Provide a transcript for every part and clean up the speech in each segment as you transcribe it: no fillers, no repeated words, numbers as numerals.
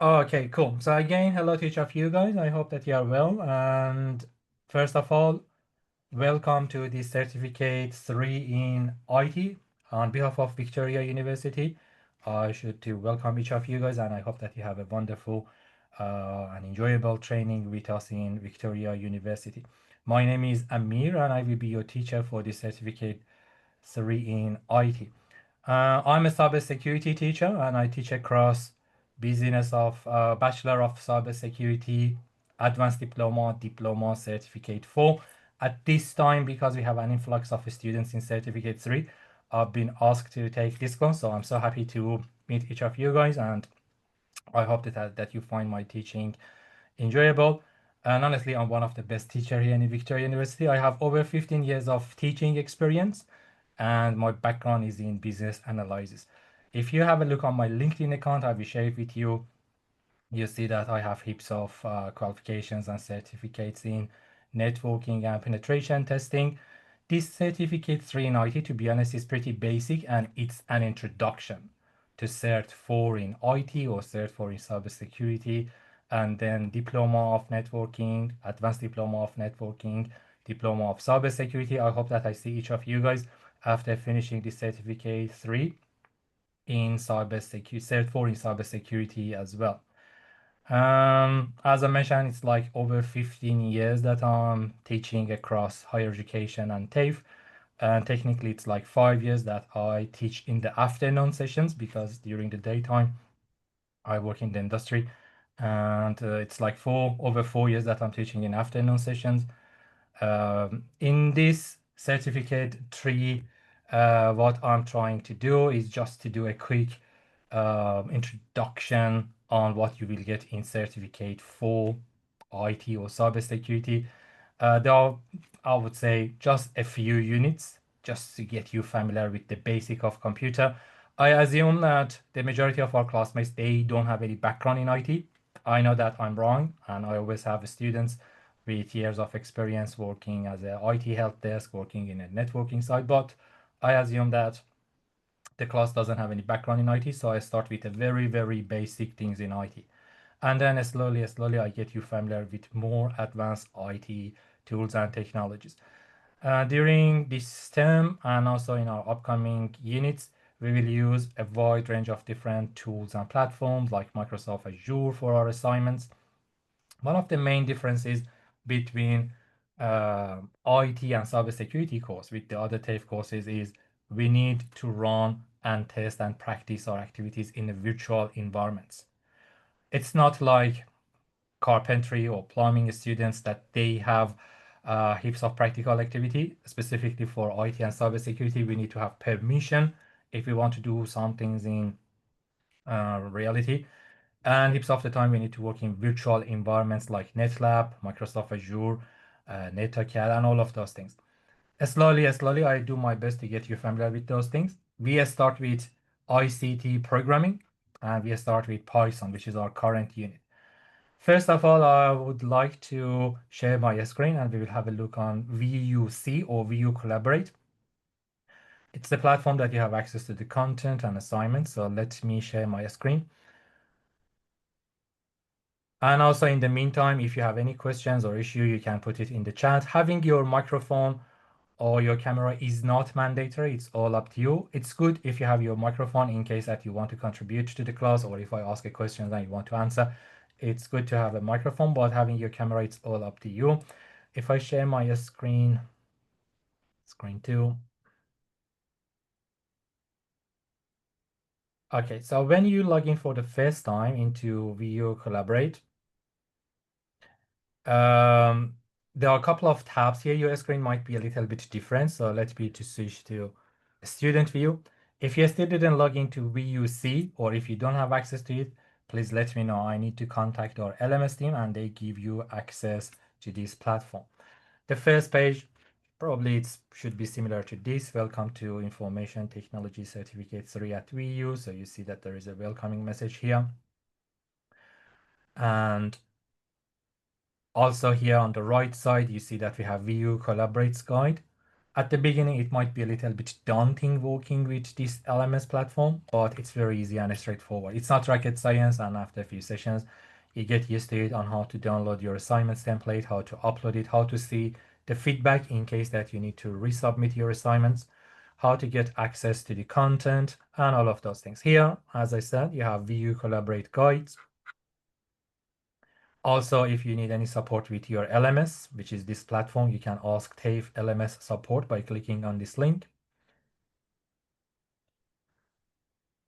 Okay, cool. So again, hello to each of you guys. I hope that you are well. And first of all, welcome to the Certificate 3 in IT. On behalf of Victoria University, I should to welcome each of you guys, and I hope that you have a wonderful and enjoyable training with us in Victoria University. My name is Amir, and I will be your teacher for the Certificate 3 in IT. I'm a cybersecurity teacher and I teach across business of Bachelor of Cybersecurity, Advanced Diploma, Diploma, Certificate 4. At this time, because we have an influx of students in Certificate 3, I've been asked to take this course. So I'm so happy to meet each of you guys, and I hope that you find my teaching enjoyable. And honestly, I'm one of the best teacher here in Victoria University. I have over 15 years of teaching experience, and my background is in business analysis. If you have a look on my LinkedIn account, I will share it with you. You see that I have heaps of qualifications and certificates in networking and penetration testing. This certificate 3 in IT, to be honest, is pretty basic and it's an introduction to Cert 4 in IT or Cert 4 in cybersecurity, and then Diploma of Networking, Advanced Diploma of Networking, Diploma of Cybersecurity. I hope that I see each of you guys after finishing this certificate 3 in cybersecurity, Cert 4 in cybersecurity as well. As I mentioned, it's like over 15 years that I'm teaching across higher education and TAFE. And technically, it's like 5 years that I teach in the afternoon sessions because during the daytime, I work in the industry. And it's like over 4 years that I'm teaching in afternoon sessions. In this certificate 3, what I'm trying to do is just to do a quick introduction on what you will get in certificate 4 IT or cybersecurity. There are, I would say, just a few units just to get you familiar with the basic of computer. I assume that the majority of our classmates, they don't have any background in IT. I know that I'm wrong, and I always have students with years of experience working as a IT help desk, working in a networking side, but I assume that the class doesn't have any background in IT, so I start with a very, very basic things in IT. And then slowly, I get you familiar with more advanced IT tools and technologies. During this term and also in our upcoming units, we will use a wide range of different tools and platforms like Microsoft Azure for our assignments. One of the main differences between IT and cybersecurity course with the other TAFE courses is we need to run and test and practice our activities in a virtual environments. It's not like carpentry or plumbing students that they have heaps of practical activity. Specifically for IT and cybersecurity, we need to have permission if we want to do some things in reality. And heaps of the time we need to work in virtual environments like NetLab, Microsoft Azure, NetAcad, and all of those things. Slowly, I do my best to get you familiar with those things. We start with ICT programming, and we start with Python, which is our current unit. First of all, I would like to share my screen, and we will have a look on VUC or VU Collaborate. It's the platform that you have access to the content and assignments. So let me share my screen. And also in the meantime, if you have any questions or issue, you can put it in the chat. Having your microphone or your camera is not mandatory. It's all up to you. It's good if you have your microphone in case that you want to contribute to the class, or if I ask a question that you want to answer. It's good to have a microphone, but having your camera, it's all up to you. If I share my screen 2. Okay, so when you log in for the first time into VU Collaborate, there are a couple of tabs here. Your screen might be a little bit different, so let me to switch to student view. If you still didn't log into VUC, or if you don't have access to it, please let me know. I need to contact our LMS team and they give you access to this platform. The first page, probably it should be similar to this. Welcome to Information Technology Certificate 3 at VU. So you see that there is a welcoming message here. And also here on the right side, you see that we have VU Collaborates guide. At the beginning, it might be a little bit daunting working with this LMS platform, but it's very easy and straightforward. It's not rocket science, and after a few sessions, you get used to it on how to download your assignments template, how to upload it, how to see the feedback in case that you need to resubmit your assignments, how to get access to the content, and all of those things. Here, as I said, you have View Collaborate guides. Also, if you need any support with your LMS, which is this platform, you can ask TAFE LMS support by clicking on this link.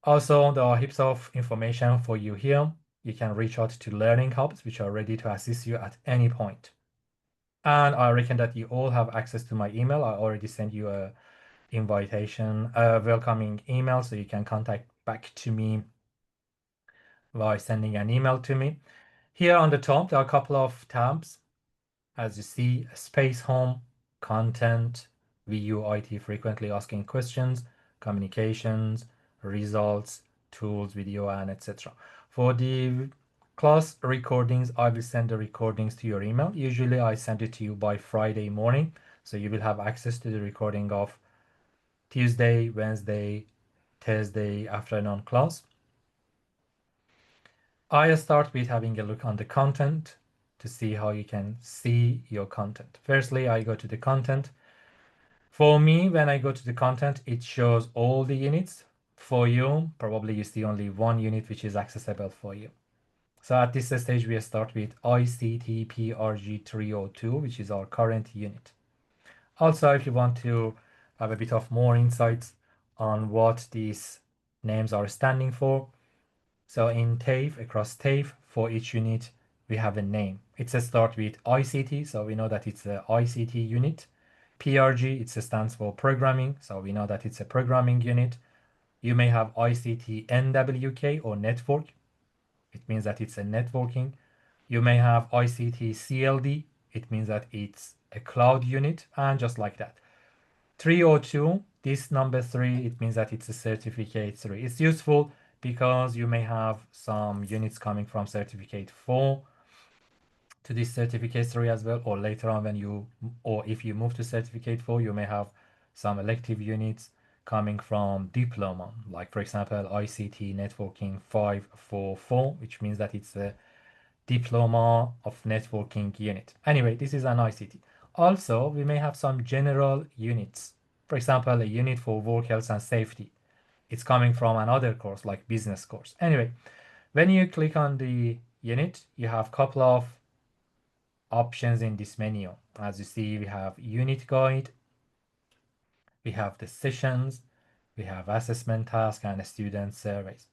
Also, there are heaps of information for you here. You can reach out to learning hubs, which are ready to assist you at any point. And I reckon that you all have access to my email. I already sent you a invitation, a welcoming email, so you can contact back to me by sending an email to me. Here on the top, there are a couple of tabs. As you see, Space Home, Content, VU IT frequently asking questions, Communications, Results, Tools, Video, and etc. For the class recordings, I will send the recordings to your email. Usually I send it to you by Friday morning, so you will have access to the recording of Tuesday, Wednesday, Thursday afternoon class. I start with having a look on the content to see how you can see your content. Firstly, I go to the content. For me, when I go to the content, it shows all the units. For you, probably you see only one unit which is accessible for you. So at this stage, we start with ICT-PRG302, which is our current unit. Also, if you want to have a bit of more insights on what these names are standing for, so in TAFE, across TAFE, for each unit, we have a name. It's a start with ICT, so we know that it's a ICT unit. PRG, it stands for programming, so we know that it's a programming unit. You may have ICT NWK or network. It means that it's a networking. You may have ICT CLD. It means that it's a cloud unit, and just like that. 302, this number 3, it means that it's a certificate 3. It's useful because you may have some units coming from certificate 4 to this certificate 3 as well, or later on when you, or if you move to certificate 4, you may have some elective units coming from diploma, like for example, ICT Networking 544, which means that it's a diploma of networking unit. Anyway, this is an ICT. Also, we may have some general units. For example, a unit for work health and safety. It's coming from another course like business course. Anyway, when you click on the unit, you have a couple of options in this menu. As you see, we have unit guide, we have the sessions, we have assessment task and student surveys.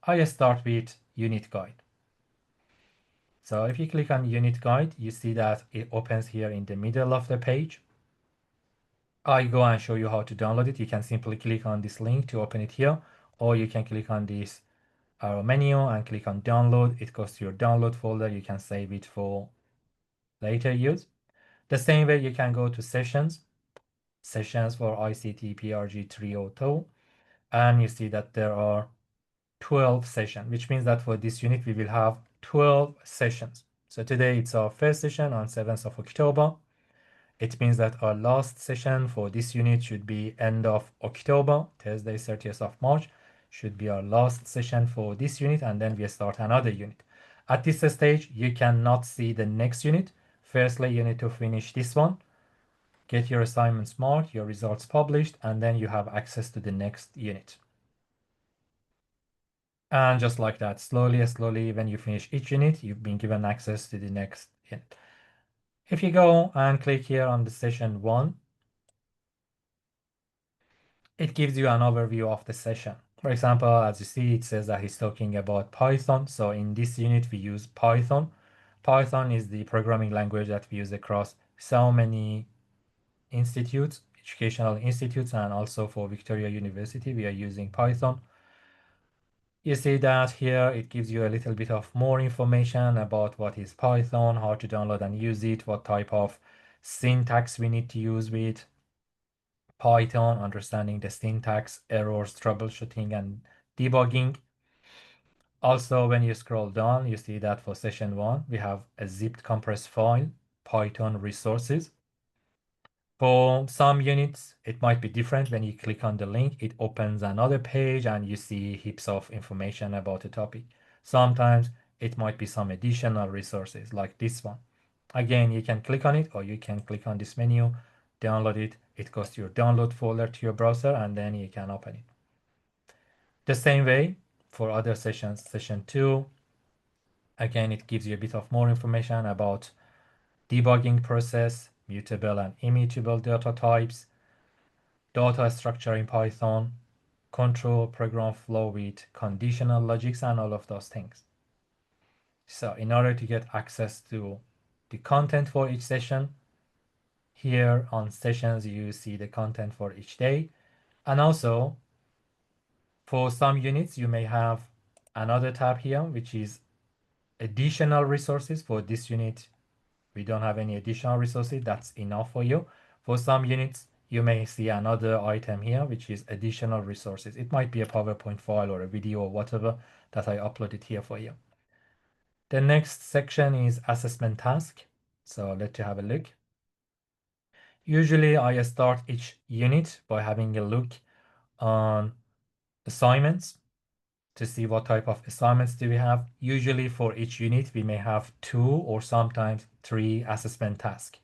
I start with unit guide. So if you click on unit guide, you see that it opens here in the middle of the page. I go and show you how to download it. You can simply click on this link to open it here, or you can click on this arrow menu and click on download. It goes to your download folder. You can save it for later use. The same way you can go to sessions for ICT PRG 302, and you see that there are 12 sessions, which means that for this unit we will have 12 sessions. So today it's our first session on 7th of October. It means that our last session for this unit should be end of October, Thursday 30th of March should be our last session for this unit, and then we start another unit. At this stage, you cannot see the next unit. Firstly, you need to finish this one, get your assignments marked, your results published, and then you have access to the next unit. And just like that, slowly, when you finish each unit, you've been given access to the next unit. If you go and click here on the session 1, it gives you an overview of the session. For example, as you see, it says that he's talking about Python. So in this unit, we use Python. Python is the programming language that we use across so many institutes, educational institutes, and also for Victoria University, we are using Python. You see that here it gives you a little bit of more information about what is Python, how to download and use it, what type of syntax we need to use with Python, understanding the syntax, errors, troubleshooting, and debugging. Also, when you scroll down, you see that for session 1, we have a zipped compressed file, Python resources. For some units, it might be different. When you click on the link, it opens another page and you see heaps of information about the topic. Sometimes it might be some additional resources like this one. Again, you can click on it or you can click on this menu, download it. It goes to your download folder to your browser and then you can open it. The same way for other sessions, session 2, again, it gives you a bit of more information about debugging process, mutable and immutable data types, data structure in Python, control program flow with conditional logics, and all of those things. So in order to get access to the content for each session, here on sessions, you see the content for each day. And also for some units, you may have another tab here, which is additional resources. For this unit, we don't have any additional resources. That's enough for you. For some units, you may see another item here, which is additional resources. It might be a PowerPoint file or a video or whatever that I uploaded here for you. The next section is assessment task. So let's have a look. Usually I start each unit by having a look on assignments to see what type of assignments do we have. Usually for each unit, we may have 2 or sometimes 3 assessment tasks.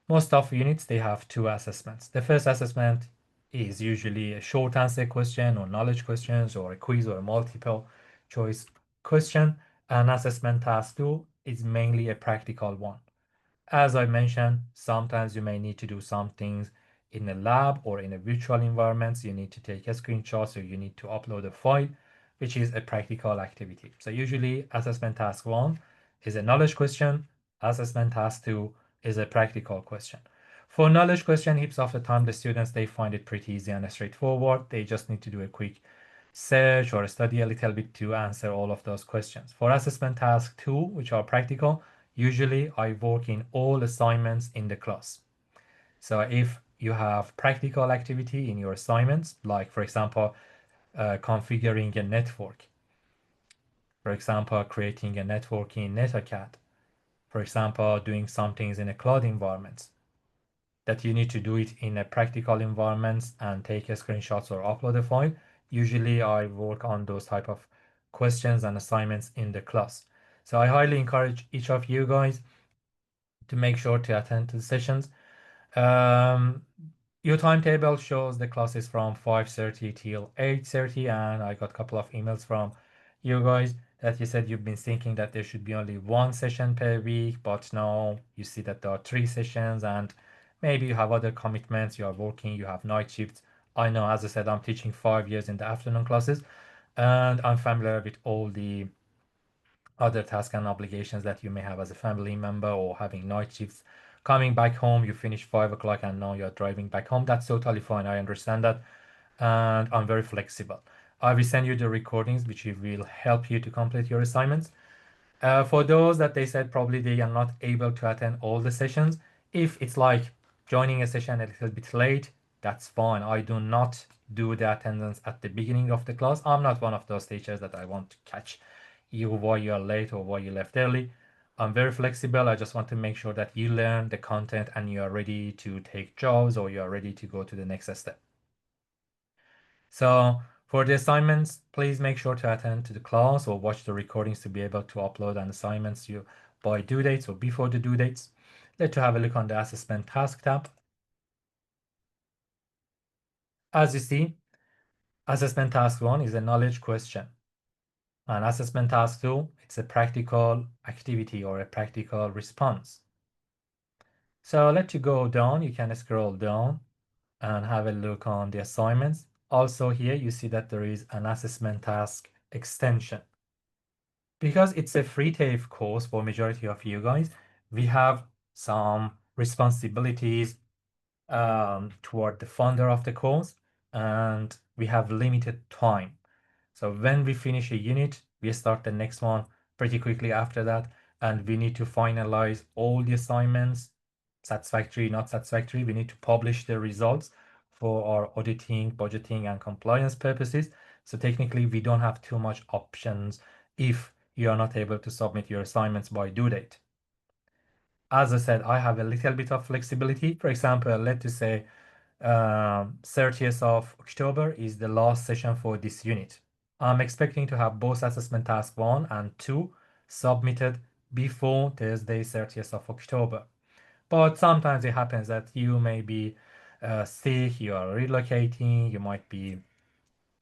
Most of units, they have 2 assessments. The first assessment is usually a short answer question or knowledge questions or a quiz or a multiple choice question. And assessment task 2 is mainly a practical one. As I mentioned, sometimes you may need to do some things in a lab or in a virtual environment. So you need to take a screenshot or you need to upload a file, which is a practical activity. So usually assessment task 1 is a knowledge question. Assessment task 2 is a practical question. For knowledge question, heaps of the time, the students, they find it pretty easy and straightforward. They just need to do a quick search or study a little bit to answer all of those questions. For assessment task 2, which are practical, usually I work in all assignments in the class. So if you have practical activity in your assignments, like for example, configuring a network, for example, creating a network in NetAcad, for example, doing some things in a cloud environment, that you need to do it in a practical environment and take a screenshots or upload a file. Usually I work on those type of questions and assignments in the class. So I highly encourage each of you guys to make sure to attend to the sessions. Um, your timetable shows the classes from 5:30 till 8:30, and I got a couple of emails from you guys that you said you've been thinking that there should be only one session per week, but now you see that there are 3 sessions, and maybe you have other commitments, you are working, you have night shifts. I know, as I said, I'm teaching 5 years in the afternoon classes, and I'm familiar with all the other tasks and obligations that you may have as a family member or having night shifts. Coming back home, you finish 5 o'clock and now you're driving back home. That's totally fine. I understand that. And I'm very flexible. I will send you the recordings, which will help you to complete your assignments. For those that they said probably they are not able to attend all the sessions, if it's like joining a session a little bit late, that's fine. I do not do the attendance at the beginning of the class. I'm not one of those teachers that I want to catch you while you're late or while you left early. I'm very flexible. I just want to make sure that you learn the content and you are ready to take jobs or you are ready to go to the next step. So for the assignments, please make sure to attend to the class or watch the recordings to be able to upload an assignments you by due dates or before the due dates. Let's have a look on the assessment task tab. As you see, assessment task 1 is a knowledge question. And assessment task 2, it's a practical activity or a practical response. So let you go down, you can scroll down and have a look on the assignments. Also here, you see that there is an assessment task extension. Because it's a free TAFE course for majority of you guys, we have some responsibilities toward the funder of the course, and we have limited time. So when we finish a unit, we start the next one pretty quickly after that, and we need to finalize all the assignments, satisfactory, not satisfactory. We need to publish the results for our auditing, budgeting, and compliance purposes. So technically, we don't have too much options if you are not able to submit your assignments by due date. As I said, I have a little bit of flexibility. For example, let's say 30th of October is the last session for this unit. I'm expecting to have both assessment task 1 and 2 submitted before Thursday, 30th of October. But sometimes it happens that you may be sick, you are relocating, you might be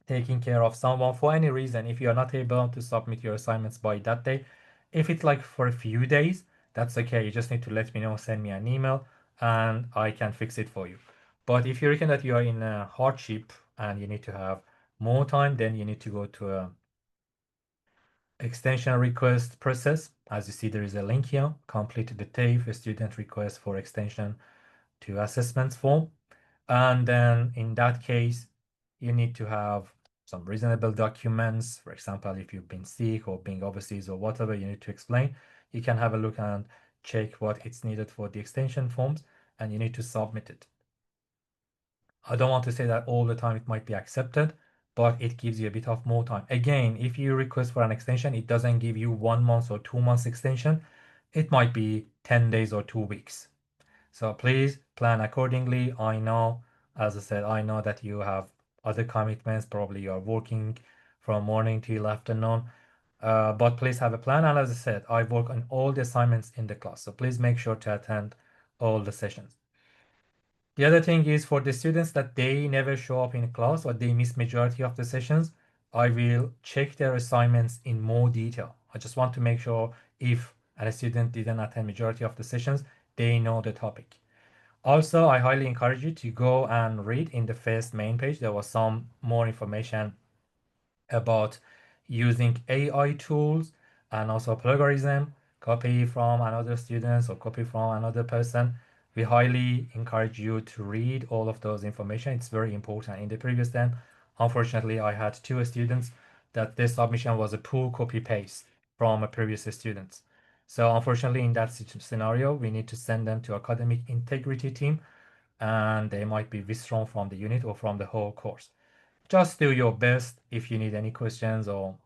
taking care of someone for any reason. If you are not able to submit your assignments by that day, if it's like for a few days, that's okay. You just need to let me know, send me an email, and I can fix it for you. But if you reckon that you are in a hardship and you need to have more time, then you need to go to a extension request process. As you see, there is a link here. Complete the TAFE student request for extension to assessments form. And then in that case, you need to have some reasonable documents. For example, if you've been sick or being overseas or whatever, you need to explain. You can have a look and check what it's needed for the extension forms, and you need to submit it. I don't want to say that all the time it might be accepted, but it gives you a bit of more time. Again, if you request for an extension, it doesn't give you 1 month or 2 months extension. It might be 10 days or 2 weeks. So please plan accordingly. I know, as I said, I know that you have other commitments. Probably you are working from morning till afternoon. But please have a plan. And as I said, I work on all the assignments in the class. So please make sure to attend all the sessions. The other thing is for the students that they never show up in class or they miss majority of the sessions, I will check their assignments in more detail. I just want to make sure if a student didn't attend majority of the sessions, they know the topic. Also, I highly encourage you to go and read in the first main page. There was some more information about using AI tools and also plagiarism, copy from another student or copy from another person. We highly encourage you to read all of those information. It's very important. In the previous term, unfortunately, I had two students that their submission was a poor copy paste from a previous students. So unfortunately, in that scenario, we need to send them to academic integrity team, and they might be withdrawn from the unit or from the whole course. Just do your best. If you need any questions or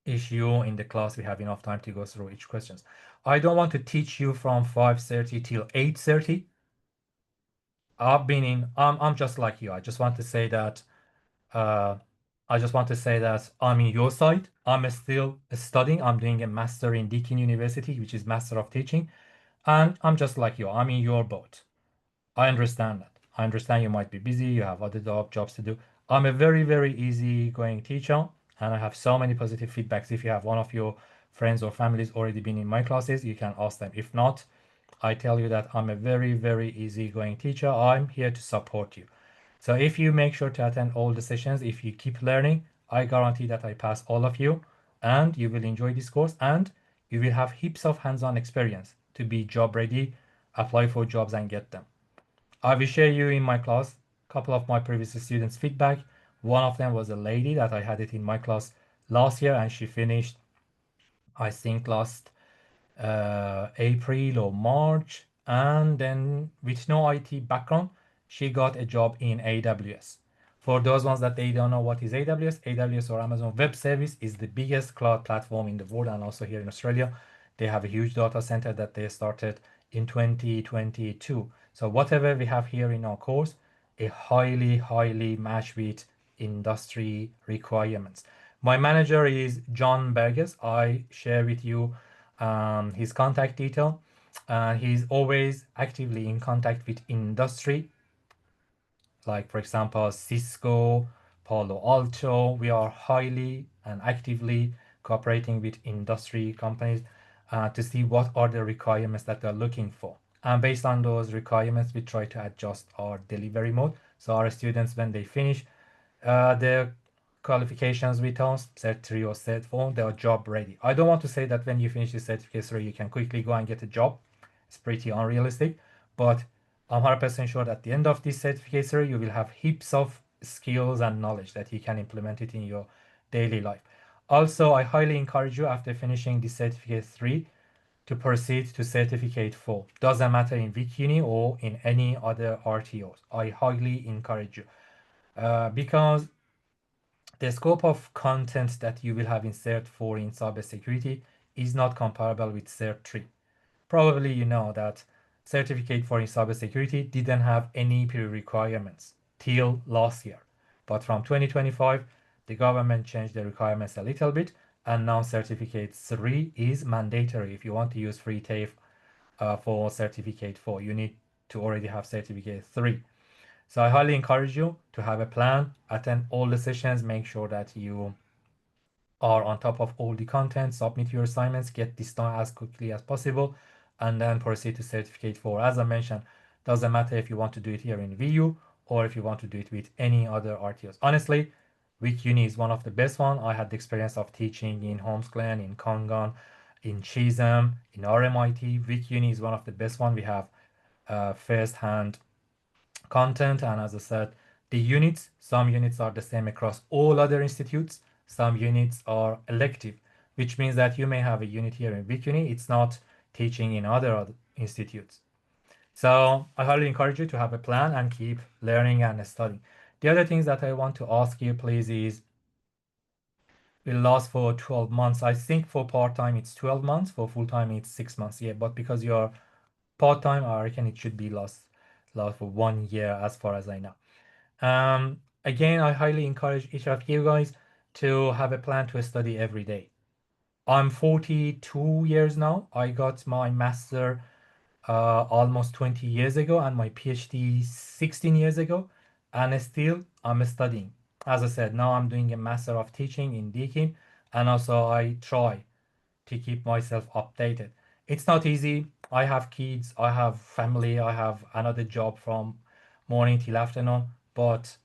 issue in the class, we have enough time to go through each questions. I don't want to teach you from 5:30 till 8:30. I'm just like you. Uh, I just want to say that I'm in your side. I'm still studying. I'm doing a master in Deakin University, which is Master of Teaching. And I'm just like you. I'm in your boat. I understand that. I understand you might be busy, you have other jobs to do. I'm a very, very easygoing teacher, and I have so many positive feedbacks. If you have one of your friends or families already been in my classes, you can ask them. If not, I tell you that I'm a very, very easygoing teacher. I'm here to support you. So if you make sure to attend all the sessions, if you keep learning, I guarantee that I pass all of you and you will enjoy this course and you will have heaps of hands-on experience to be job ready, apply for jobs and get them. I will share you in my class a couple of my previous students' feedback. One of them was a lady that I had it in my class last year, and she finished, I think, last April or March, and then with no IT background, she got a job in AWS. For those ones that they don't know what is AWS, AWS or Amazon Web Service is the biggest cloud platform in the world and also here in Australia. They have a huge data center that they started in 2022. So whatever we have here in our course, a highly match with industry requirements. My manager is John Burgess. I share with you his contact detail. He's always actively in contact with industry, like for example, Cisco, Palo Alto. We are highly and actively cooperating with industry companies to see what are the requirements that they're looking for. And based on those requirements, we try to adjust our delivery mode. So our students, when they finish their qualifications with us, Cert 3 or Cert 4, they are job ready. I don't want to say that when you finish the Certificate 3, you can quickly go and get a job. It's pretty unrealistic, but I'm 100% sure that at the end of this Certificate 3, you will have heaps of skills and knowledge that you can implement it in your daily life. Also, I highly encourage you after finishing the Certificate 3 to proceed to Certificate 4. Doesn't matter in Vic Uni or in any other RTOs. I highly encourage you because the scope of content that you will have in Cert 4 in cybersecurity is not comparable with Cert 3. Probably you know that certificate for cybersecurity didn't have any pre-requirements till last year. But from 2025, the government changed the requirements a little bit, and now certificate 3 is mandatory. If you want to use free TAFE for certificate 4, you need to already have certificate 3. So I highly encourage you to have a plan, attend all the sessions, make sure that you are on top of all the content, submit your assignments, get this done as quickly as possible, and then proceed to certificate 4. As I mentioned, doesn't matter if you want to do it here in VU or if you want to do it with any other RTOs. Honestly, Week Uni is one of the best one. I had the experience of teaching in Holmes-Glen, in Kongan, in Chisholm, in RMIT. Week Uni is one of the best one. We have first-hand content, and as I said, the units, some units are the same across all other institutes, some units are elective, which means that you may have a unit here in Week Uni, it's not teaching in other institutes. So I highly encourage you to have a plan and keep learning and studying. The other things that I want to ask you, please, is will last for 12 months. I think for part-time it's 12 months, for full-time it's 6 months. Yeah, but because you're part-time, I reckon it should be last for 1 year as far as I know. Again, I highly encourage each of you guys to have a plan to study every day. I'm 42 years now. I got my master almost 20 years ago and my PhD 16 years ago, and still I'm studying. As I said, now I'm doing a master of teaching in Deakin, and also I try to keep myself updated. It's not easy. I have kids, I have family, I have another job from morning till afternoon, but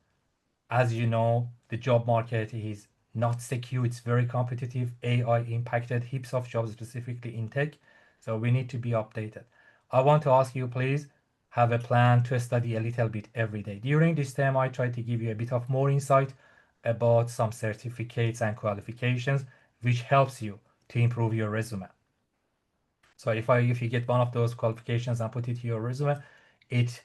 as you know, the job market is not secure. It's very competitive. AI impacted heaps of jobs, specifically in tech. So we need to be updated. I want to ask you, please have a plan to study a little bit every day. During this time, I try to give you a bit of more insight about some certificates and qualifications, which helps you to improve your resume. So if you get one of those qualifications and put it to your resume, it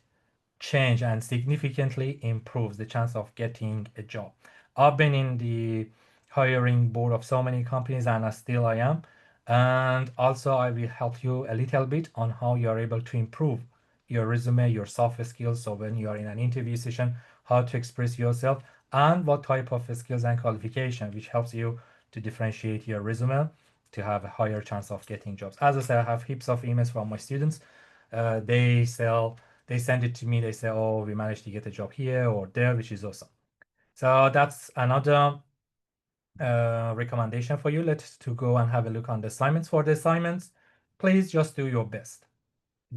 change and significantly improves the chance of getting a job. I've been in the hiring board of so many companies, and still I am. And also I will help you a little bit on how you are able to improve your resume, your soft skills. So when you are in an interview session, how to express yourself and what type of skills and qualification, which helps you to differentiate your resume to have a higher chance of getting jobs. As I said, I have heaps of emails from my students. They send it to me. They say, "Oh, we managed to get a job here or there," which is awesome. So that's another recommendation for you. Let's to go and have a look on the assignments. For the assignments, please just do your best.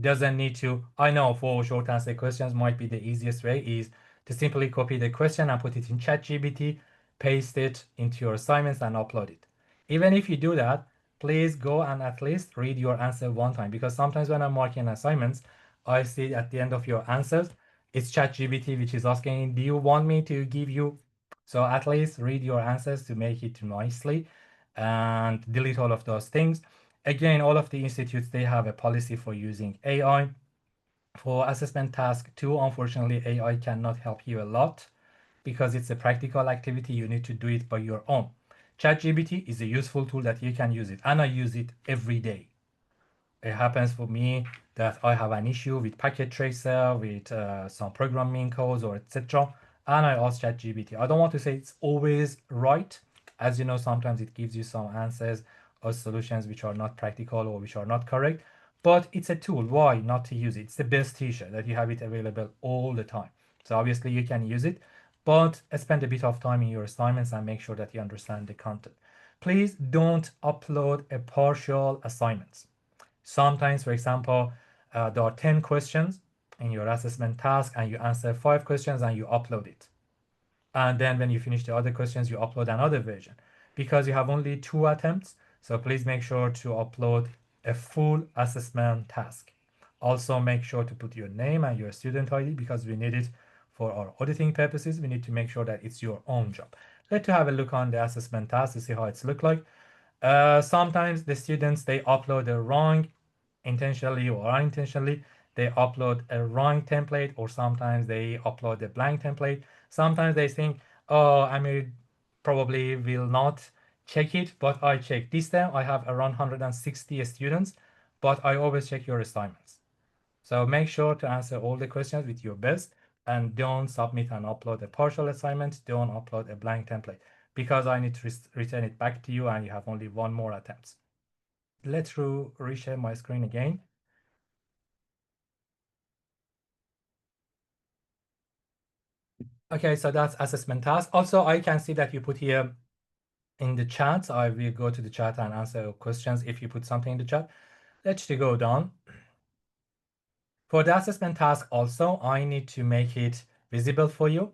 Doesn't need to. I know for short answer questions might be the easiest way is to simply copy the question and put it in ChatGPT, paste it into your assignments and upload it. Even if you do that, please go and at least read your answer one time, because sometimes when I'm marking assignments, I see at the end of your answers, it's ChatGPT which is asking, do you want me to give you? So at least read your answers to make it nicely and delete all of those things. Again, all of the institutes, they have a policy for using AI. For assessment task 2, unfortunately, AI cannot help you a lot because it's a practical activity. You need to do it by your own. ChatGPT is a useful tool that you can use it, and I use it every day. It happens for me that I have an issue with packet tracer, with some programming codes or etc. And I ask ChatGPT. I don't want to say it's always right. As you know, sometimes it gives you some answers or solutions which are not practical or which are not correct. But it's a tool. Why not to use it? It's the best teacher that you have it available all the time. So obviously you can use it, but spend a bit of time in your assignments and make sure that you understand the content. Please don't upload a partial assignments. Sometimes, for example, there are 10 questions in your assessment task and you answer 5 questions and you upload it. And then when you finish the other questions, you upload another version because you have only 2 attempts. So please make sure to upload a full assessment task. Also make sure to put your name and your student ID because we need it for our auditing purposes. We need to make sure that it's your own job. Let's have a look on the assessment task to see how it's look like. Sometimes the students, they upload the wrong, intentionally or unintentionally, they upload a wrong template, or sometimes they upload a blank template. Sometimes they think, oh, I mean, probably will not check it, but I check. This time I have around 160 students, but I always check your assignments. So make sure to answer all the questions with your best and don't submit and upload a partial assignment. Don't upload a blank template because I need to return it back to you and you have only one more attempt. Let's reshare my screen again. Okay, so that's assessment task. Also, I can see that you put here in the chat. I will go to the chat and answer questions if you put something in the chat. Let's go down. For the assessment task also, I need to make it visible for you.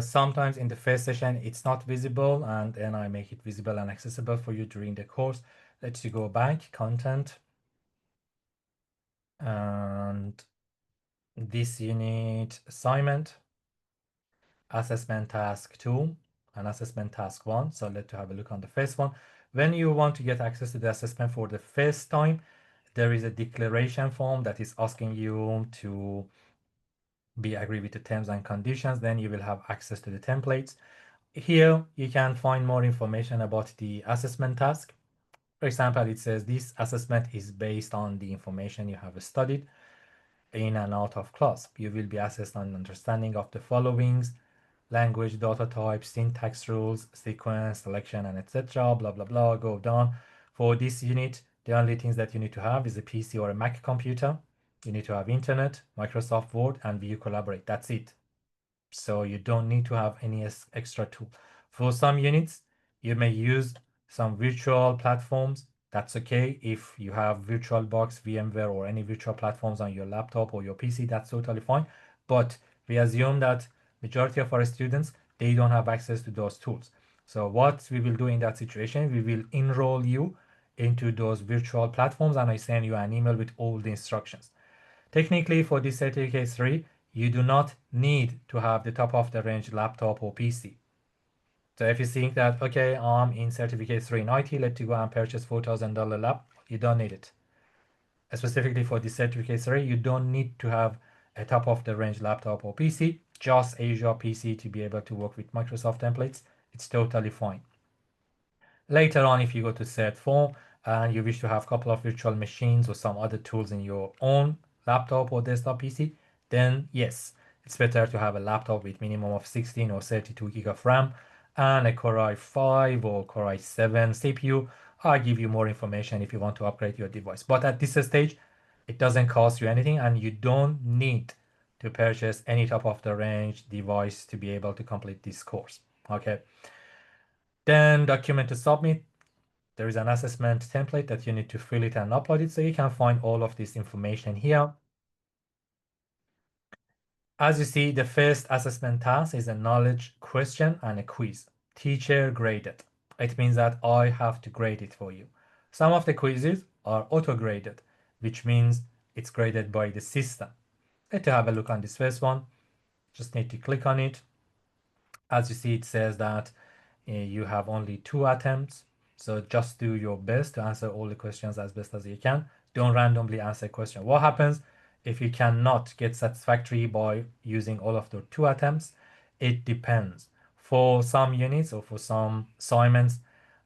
Sometimes in the first session, it's not visible, and then I make it visible and accessible for you during the course. Let's go back, content, and this unit assignment, assessment task 2, and assessment task 1. So let's have a look on the first one. When you want to get access to the assessment for the first time, there is a declaration form that is asking you to be agree with the terms and conditions. Then you will have access to the templates. Here you can find more information about the assessment task. For example, it says this assessment is based on the information you have studied in and out of class. You will be assessed on understanding of the followings: language, data types, syntax rules, sequence, selection, and etc. Blah, blah, blah, go down. For this unit, the only things that you need to have is a PC or a Mac computer. You need to have internet, Microsoft Word, and View Collaborate. That's it. So you don't need to have any extra tool. For some units, you may use some virtual platforms. That's okay. If you have VirtualBox, VMware, or any virtual platforms on your laptop or your PC, that's totally fine. But we assume that majority of our students, they don't have access to those tools. So what we will do in that situation, we will enroll you into those virtual platforms and I send you an email with all the instructions. Technically, for this certificate 3, you do not need to have the top of the range laptop or PC. So if you think that, okay, I'm in certificate 3 in IT, let's go and purchase $4,000 lap, you don't need it. Specifically for this certificate 3, you don't need to have a top of the range laptop or PC, just Azure PC to be able to work with Microsoft templates. It's totally fine. Later on, if you go to Cert 4 and you wish to have a couple of virtual machines or some other tools in your own laptop or desktop PC, then yes, it's better to have a laptop with minimum of 16 or 32 gig of RAM and a Core i5 or Core i7 CPU. I'll give you more information if you want to upgrade your device. But at this stage, it doesn't cost you anything and you don't need to purchase any top of the range device to be able to complete this course. Okay. Then document to submit. There is an assessment template that you need to fill it and upload it. So you can find all of this information here. As you see, the first assessment task is a knowledge question and a quiz. Teacher graded. It means that I have to grade it for you. Some of the quizzes are auto-graded, which means it's graded by the system. Let's have a look on this first one. Just need to click on it. As you see, it says that you have only 2 attempts. So just do your best to answer all the questions as best as you can. Don't randomly answer a question. What happens if you cannot get satisfactory by using all of the 2 attempts? It depends. For some units or for some assignments,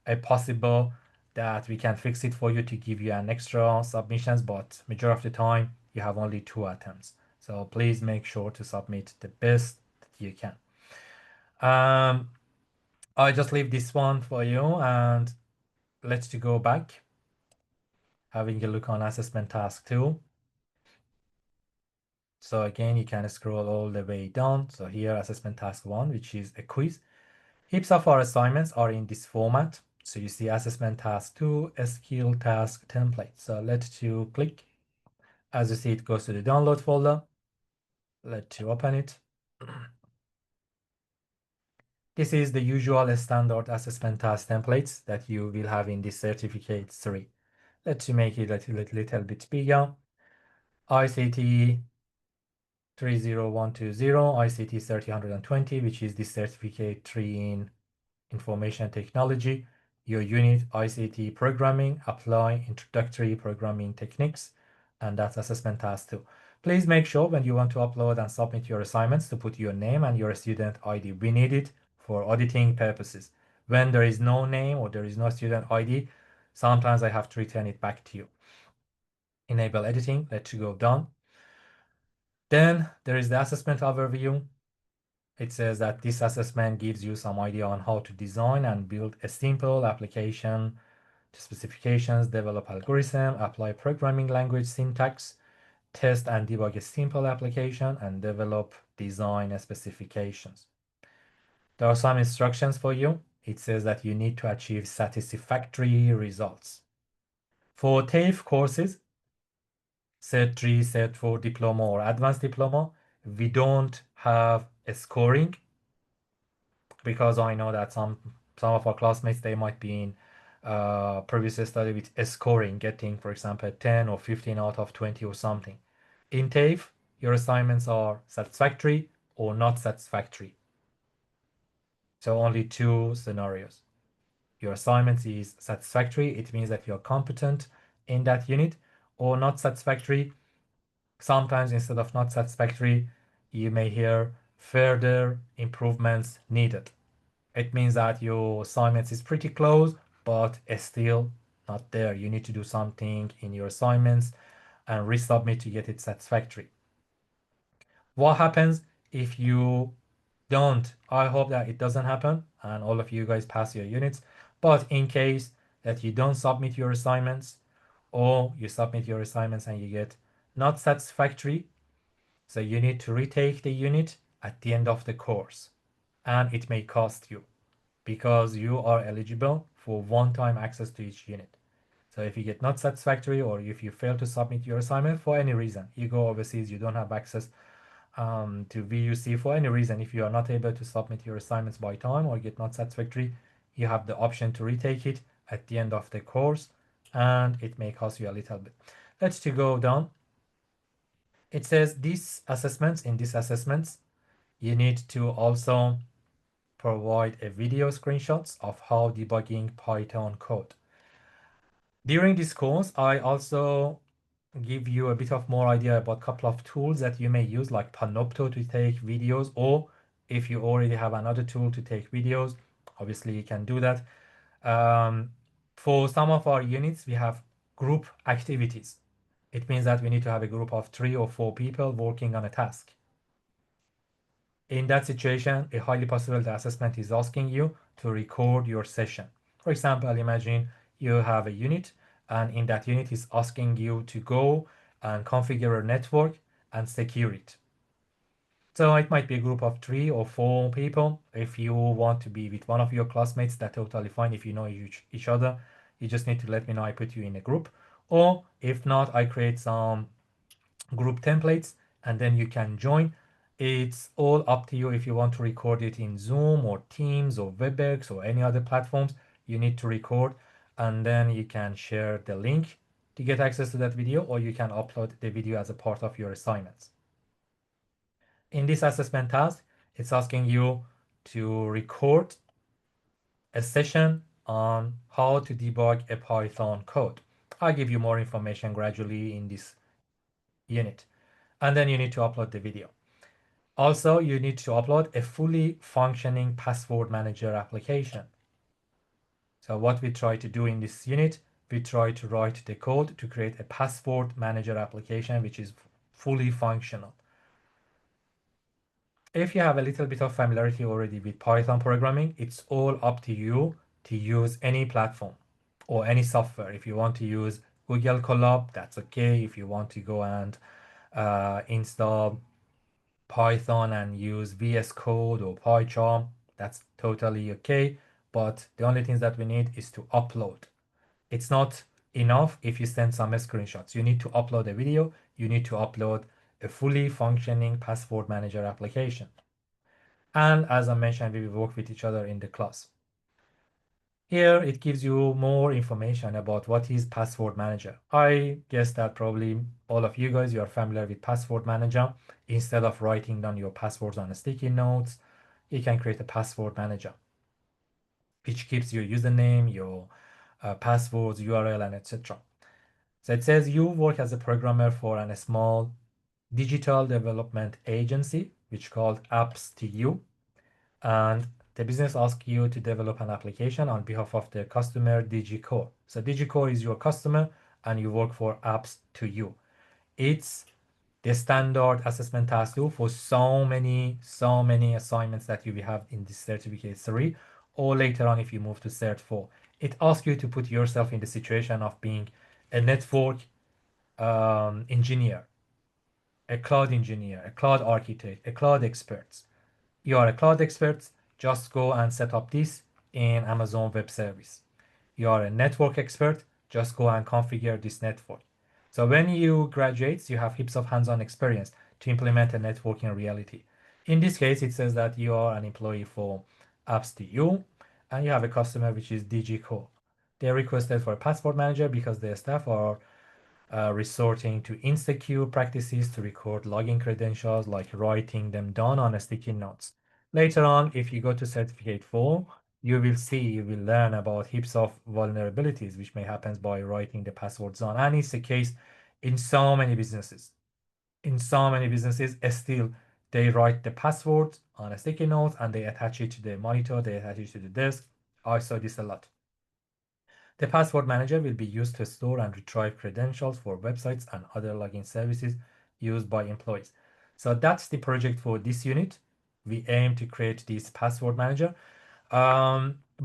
a possible that we can fix it for you to give you an extra submissions, but majority of the time you have only 2 attempts. So please make sure to submit the best that you can. I just leave this one for you and let's go back. Having a look on assessment task 2. So again, you can scroll all the way down. So here, assessment task 1, which is a quiz. Heaps of our assignments are in this format. So you see assessment task 2, a skill task template. So let's click. As you see, it goes to the download folder. Let's open it. This is the usual standard assessment task templates that you will have in this certificate 3. Let's make it a little bit bigger. ICT 30120, ICT 3020, which is the certificate 3 in information technology. Your unit ICT programming, apply introductory programming techniques, and that's assessment task 2. Please make sure when you want to upload and submit your assignments to put your name and your student ID. We need it for auditing purposes. When there is no name or there is no student ID, sometimes I have to return it back to you. enable editing. Let's go down. Then there is the assessment overview. It says that this assessment gives you some idea on how to design and build a simple application to specifications, develop algorithm, apply programming language syntax, test and debug a simple application, and develop design specifications. There are some instructions for you. It says that you need to achieve satisfactory results. For TAFE courses, Cert 3, Cert 4 diploma or advanced diploma, we don't have a scoring because I know that some of our classmates, they might be in previous study with a scoring, getting, for example, 10 or 15 out of 20 or something. In TAFE, your assignments are satisfactory or not satisfactory. So only two scenarios. Your assignment is satisfactory, it means that you're competent in that unit, or not satisfactory. Sometimes instead of not satisfactory, you may hear further improvements needed. It means that your assignment is pretty close, but it's still not there. You need to do something in your assignments and resubmit to get it satisfactory. What happens if you don't? I hope that it doesn't happen and all of you guys pass your units. But in case that you don't submit your assignments, or you submit your assignments and you get not satisfactory, so you need to retake the unit at the end of the course, and it may cost you because you are eligible for one-time access to each unit. So if you get not satisfactory, or if you fail to submit your assignment for any reason, you go overseas, you don't have access to VUC for any reason, if you are not able to submit your assignments by time or get not satisfactory, you have the option to retake it at the end of the course, and it may cost you a little bit. Let's to go down. It says these assessments, in these assessments, you need to also provide a video screenshots of how debugging Python code. During this course, I also give you a bit of more idea about a couple of tools that you may use, like Panopto to take videos, or if you already have another tool to take videos, obviously you can do that. For some of our units, we have group activities. It means that we need to have a group of 3 or 4 people working on a task. In that situation, a highly possible the assessment is asking you to record your session. For example, imagine you have a unit, and in that unit is asking you to go and configure a network and secure it. So it might be a group of 3 or 4 people. If you want to be with one of your classmates, that's totally fine. If you know each other, you just need to let me know. I put you in a group. Or if not, I create some group templates and then you can join. It's all up to you if you want to record it in Zoom or Teams or WebEx or any other platforms. You need to record, and then you can share the link to get access to that video, or you can upload the video as a part of your assignments. In this assessment task, it's asking you to record a session on how to debug a Python code. I'll give you more information gradually in this unit. And then you need to upload the video. Also, you need to upload a fully functioning password manager application. So what we try to do in this unit, we try to write the code to create a password manager application which is fully functional. If you have a little bit of familiarity already with Python programming, it's all up to you to use any platform or any software. If you want to use Google Colab, that's okay. If you want to go and install Python and use VS Code or PyCharm, that's totally okay. But the only things that we need is to upload. It's not enough if you send some screenshots. You need to upload a video. You need to upload a fully functioning password manager application. And as I mentioned, we will work with each other in the class. Here it gives you more information about what is password manager. I guess that probably all of you guys, you are familiar with password manager. Instead of writing down your passwords on sticky notes, you can create a password manager, which keeps your username, your passwords, URL, and etc. So it says you work as a programmer for a small digital development agency, which called Apps to You. And the business asks you to develop an application on behalf of the customer DigiCore. So DigiCore is your customer, and you work for apps to you. It's the standard assessment task tool for so many assignments that you will have in this certificate 3 or later on if you move to cert 4. It asks you to put yourself in the situation of being a network engineer, a cloud engineer, a cloud architect, a cloud expert. You are a cloud expert, just go and set up this in Amazon Web Service. You are a network expert, just go and configure this network. So when you graduate, you have heaps of hands-on experience to implement a network in reality. In this case, it says that you are an employee for Apps2U and you have a customer which is DigiCo. They requested for a password manager because their staff are resorting to insecure practices to record login credentials, like writing them down on sticky notes. Later on, if you go to Certificate 4, you will learn about heaps of vulnerabilities which may happen by writing the passwords on. And it's the case in so many businesses. In so many businesses, still they write the password on a sticky note and they attach it to the monitor, they attach it to the desk. I saw this a lot. The password manager will be used to store and retrieve credentials for websites and other login services used by employees. So that's the project for this unit. We aim to create this password manager.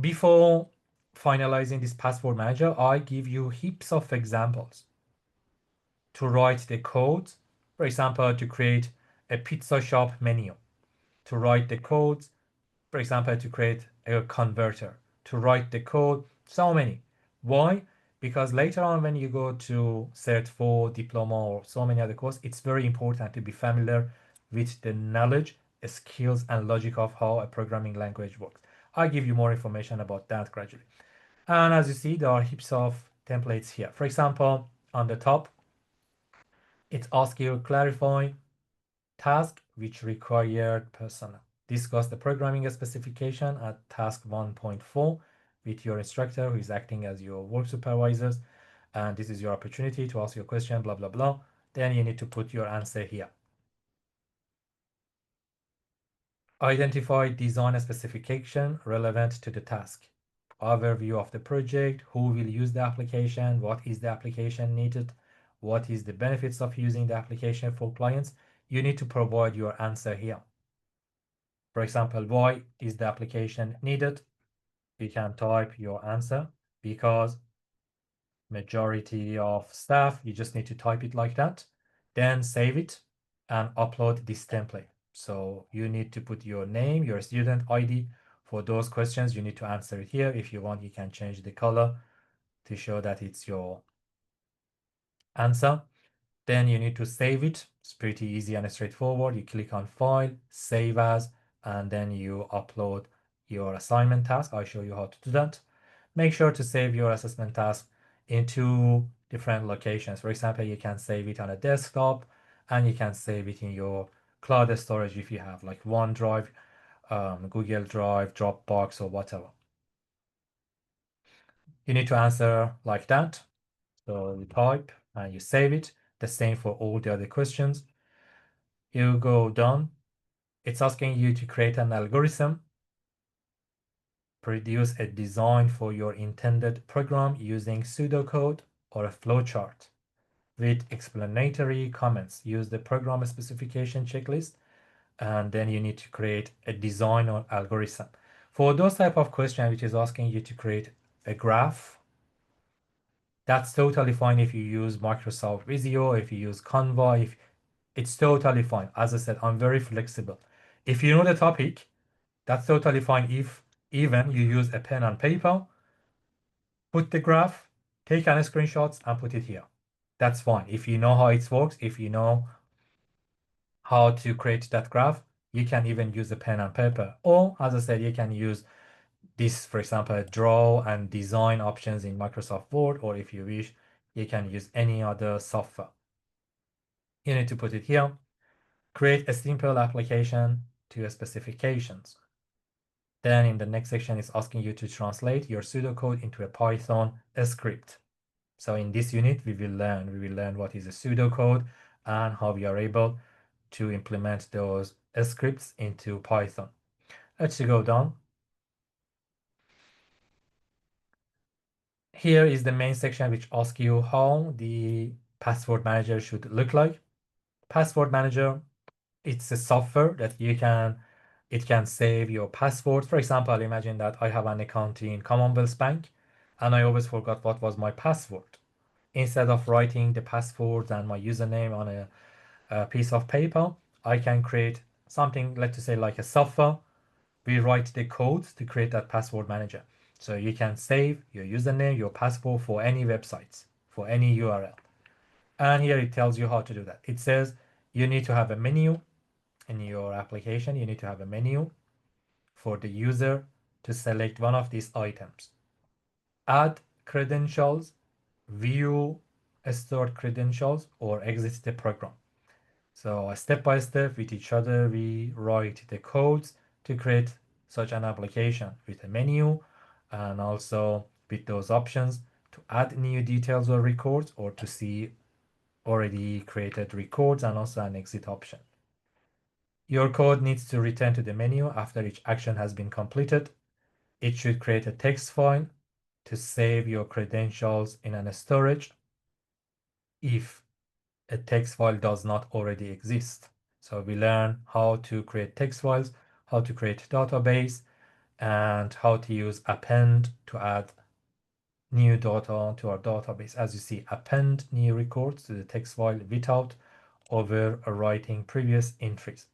Before finalizing this password manager, I give you heaps of examples to write the code. For example, to create a pizza shop menu, to write the codes, for example, to create a converter, to write the code, so many. Why? Because later on when you go to Cert 4, Diploma, or so many other courses, it's very important to be familiar with the knowledge, skills, and logic of how a programming language works. I'll give you more information about that gradually. And as you see, there are heaps of templates here. For example, on the top, it asks you clarify task which required personnel. Discuss the programming specification at task 1.4 with your instructor who is acting as your work supervisors. And this is your opportunity to ask your question, blah, blah, blah. Then you need to put your answer here. Identify design specification relevant to the task. Overview of the project, who will use the application, what is the application needed, what is the benefits of using the application for clients. You need to provide your answer here. For example, why is the application needed? You can type your answer because majority of staff, you just need to type it like that. Then save it and upload this template. So you need to put your name, your student ID. For those questions, you need to answer it here. If you want, you can change the color to show that it's your answer. Then you need to save it. It's pretty easy and straightforward. You click on File, Save As, and then you upload your assignment task. I'll show you how to do that. Make sure to save your assessment task in 2 different locations. For example, you can save it on a desktop and you can save it in your cloud storage if you have like OneDrive, Google Drive, Dropbox, or whatever. You need to answer like that. So you type and you save it. The same for all the other questions. You go down. It's asking you to create an algorithm, produce a design for your intended program using pseudocode or a flowchart with explanatory comments. Use the program specification checklist, and then you need to create a design or algorithm. For those type of questions which is asking you to create a graph, that's totally fine if you use Microsoft Visio, if you use Canva, if it's totally fine. As I said, I'm very flexible. If you know the topic, that's totally fine. If even you use a pen and paper, put the graph, take any screenshots and put it here. That's fine. If you know how it works, if you know how to create that graph, you can even use a pen and paper. Or as I said, you can use this, for example, draw and design options in Microsoft Word, or if you wish, you can use any other software. You need to put it here. Create a simple application to your specifications. Then in the next section, it's asking you to translate your pseudocode into a Python script. So in this unit, we will learn what is a pseudocode and how we are able to implement those scripts into Python. Let's go down. Here is the main section which asks you how the password manager should look like. Password manager, it's a software that it can save your password. For example, imagine that I have an account in Commonwealth Bank and I always forgot what was my password. Instead of writing the password and my username on a piece of paper, I can create something, let's say like a software. We write the code to create that password manager. So you can save your username, your password for any websites, for any URL. And here it tells you how to do that. It says you need to have a menu in your application. You need to have a menu for the user to select one of these items. Add credentials, view stored credentials, or exit the program. So step by step with each other, we write the codes to create such an application with a menu and also with those options to add new details or records or to see already created records and also an exit option. Your code needs to return to the menu after each action has been completed. It should create a text file to save your credentials in a storage if a text file does not already exist. So we learn how to create text files, how to create database, and how to use append to add new data to our database. As you see, append new records to the text file without overwriting previous entries.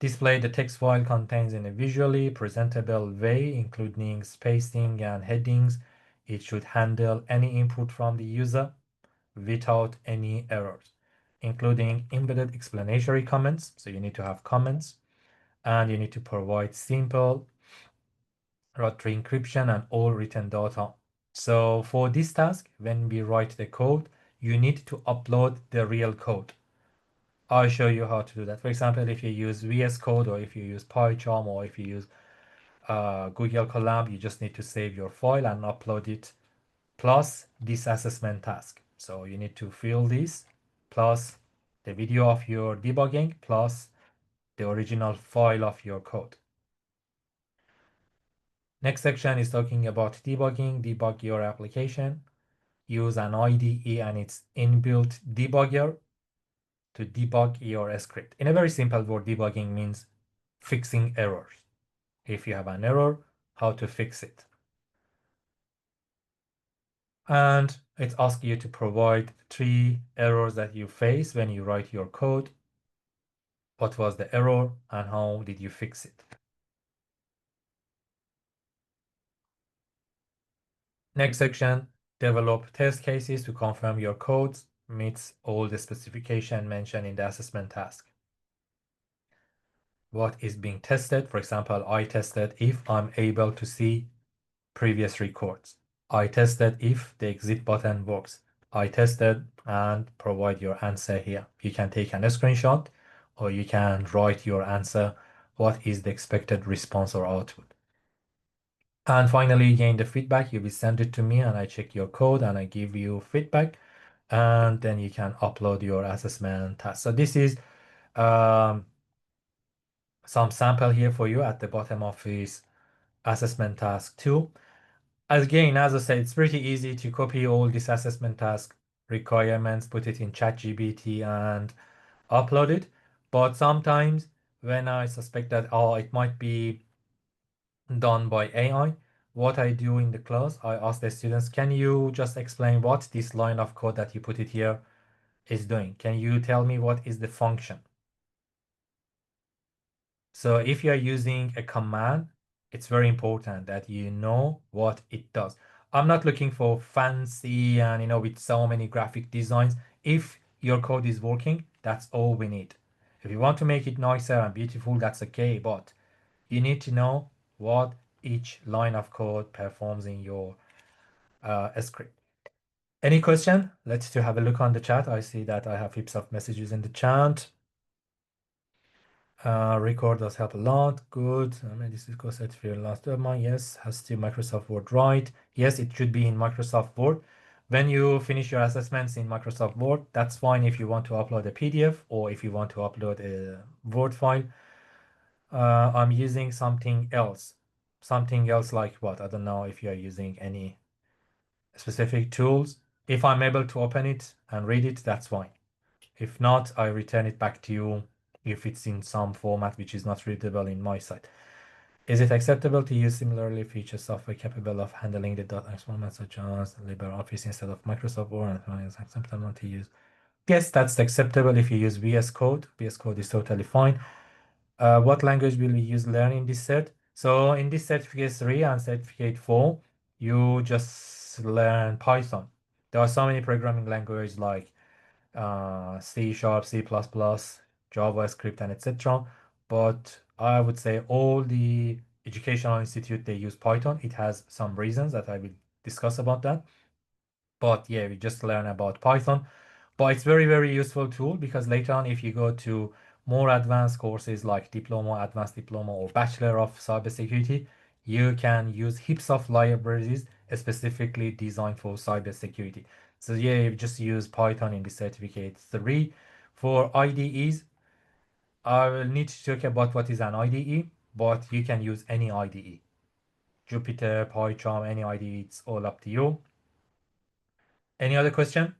Display the text file contains in a visually presentable way, including spacing and headings. It should handle any input from the user without any errors, including embedded explanatory comments. So you need to have comments and you need to provide simple rotary encryption and all written data. So for this task, when we write the code, you need to upload the real code. I'll show you how to do that. For example, if you use VS Code or if you use PyCharm or if you use Google Colab, you just need to save your file and upload it plus this assessment task. So you need to fill this plus the video of your debugging plus the original file of your code. Next section is talking about debugging. Debug your application. Use an IDE and its inbuilt debugger to debug your script. In a very simple word, debugging means fixing errors. If you have an error, how to fix it. And it asks you to provide 3 errors that you face when you write your code. What was the error and how did you fix it? Next section, develop test cases to confirm your code meets all the specification mentioned in the assessment task. What is being tested? For example, I tested if I'm able to see previous records. I tested if the exit button works. I tested and provide your answer here. You can take a screenshot or you can write your answer. What is the expected response or output? And finally, you gain the feedback. You will send it to me and I check your code and I give you feedback. And then you can upload your assessment task. So this is um, some sample here for you at the bottom of this assessment task 2. Again, as I said, it's pretty easy to copy all this assessment task requirements, put it in ChatGPT and upload it. But sometimes when I suspect that, oh, it might be done by AI, what I do in the class, I ask the students, can you just explain what this line of code that you put it here is doing? Can you tell me what is the function? So if you are using a command, it's very important that you know what it does. I'm not looking for fancy and with so many graphic designs. If your code is working, that's all we need. If you want to make it nicer and beautiful, that's okay, but you need to know what each line of code performs in your script. Any question? Let's to have a look on the chat. I see that I have heaps of messages in the chat. Record does help a lot. Good. I mean, this is course certificate last month. Yes, has to Microsoft Word, right? Yes, it should be in Microsoft Word. When you finish your assessments in Microsoft Word, that's fine if you want to upload a PDF or if you want to upload a Word file. I'm using something else. something else like what? I don't know if you are using any specific tools. If I'm able to open it and read it, that's fine. If not, I return it back to you if it's in some format which is not readable in my side. Is it acceptable to use similarly featured software capable of handling the .NET format such as LibreOffice instead of Microsoft Word? And is acceptable to use? Yes, that's acceptable if you use VS Code. VS Code is totally fine. What language will you use learn in this set? So in this certificate 3 and certificate 4, you just learn Python. There are so many programming languages like C Sharp, C++, JavaScript, and etc. But I would say all the educational institute, they use Python. It has some reasons that I will discuss about that. But yeah, we just learn about Python. But it's very, very useful tool because later on, if you go to more advanced courses like diploma, advanced diploma, or bachelor of cybersecurity, you can use heaps of libraries specifically designed for cybersecurity. So yeah, you just use Python in the certificate 3. For IDEs, I will need to talk about what is an IDE, but you can use any IDE. Jupyter, PyCharm, any IDE, it's all up to you. Any other question?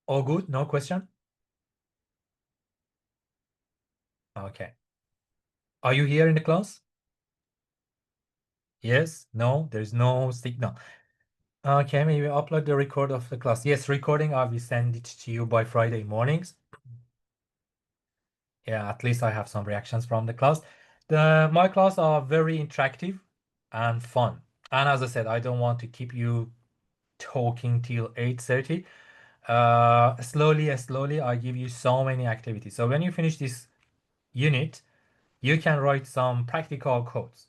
All good? No question? Okay. Are you here in the class? Yes? No? There's no signal. Okay, maybe upload the record of the class. Yes, recording, I will send it to you by Friday mornings. Yeah, at least I have some reactions from the class. My class are very interactive and fun. And as I said, I don't want to keep you talking till 8:30. Slowly, I give you so many activities. So when you finish this unit, you can write some practical codes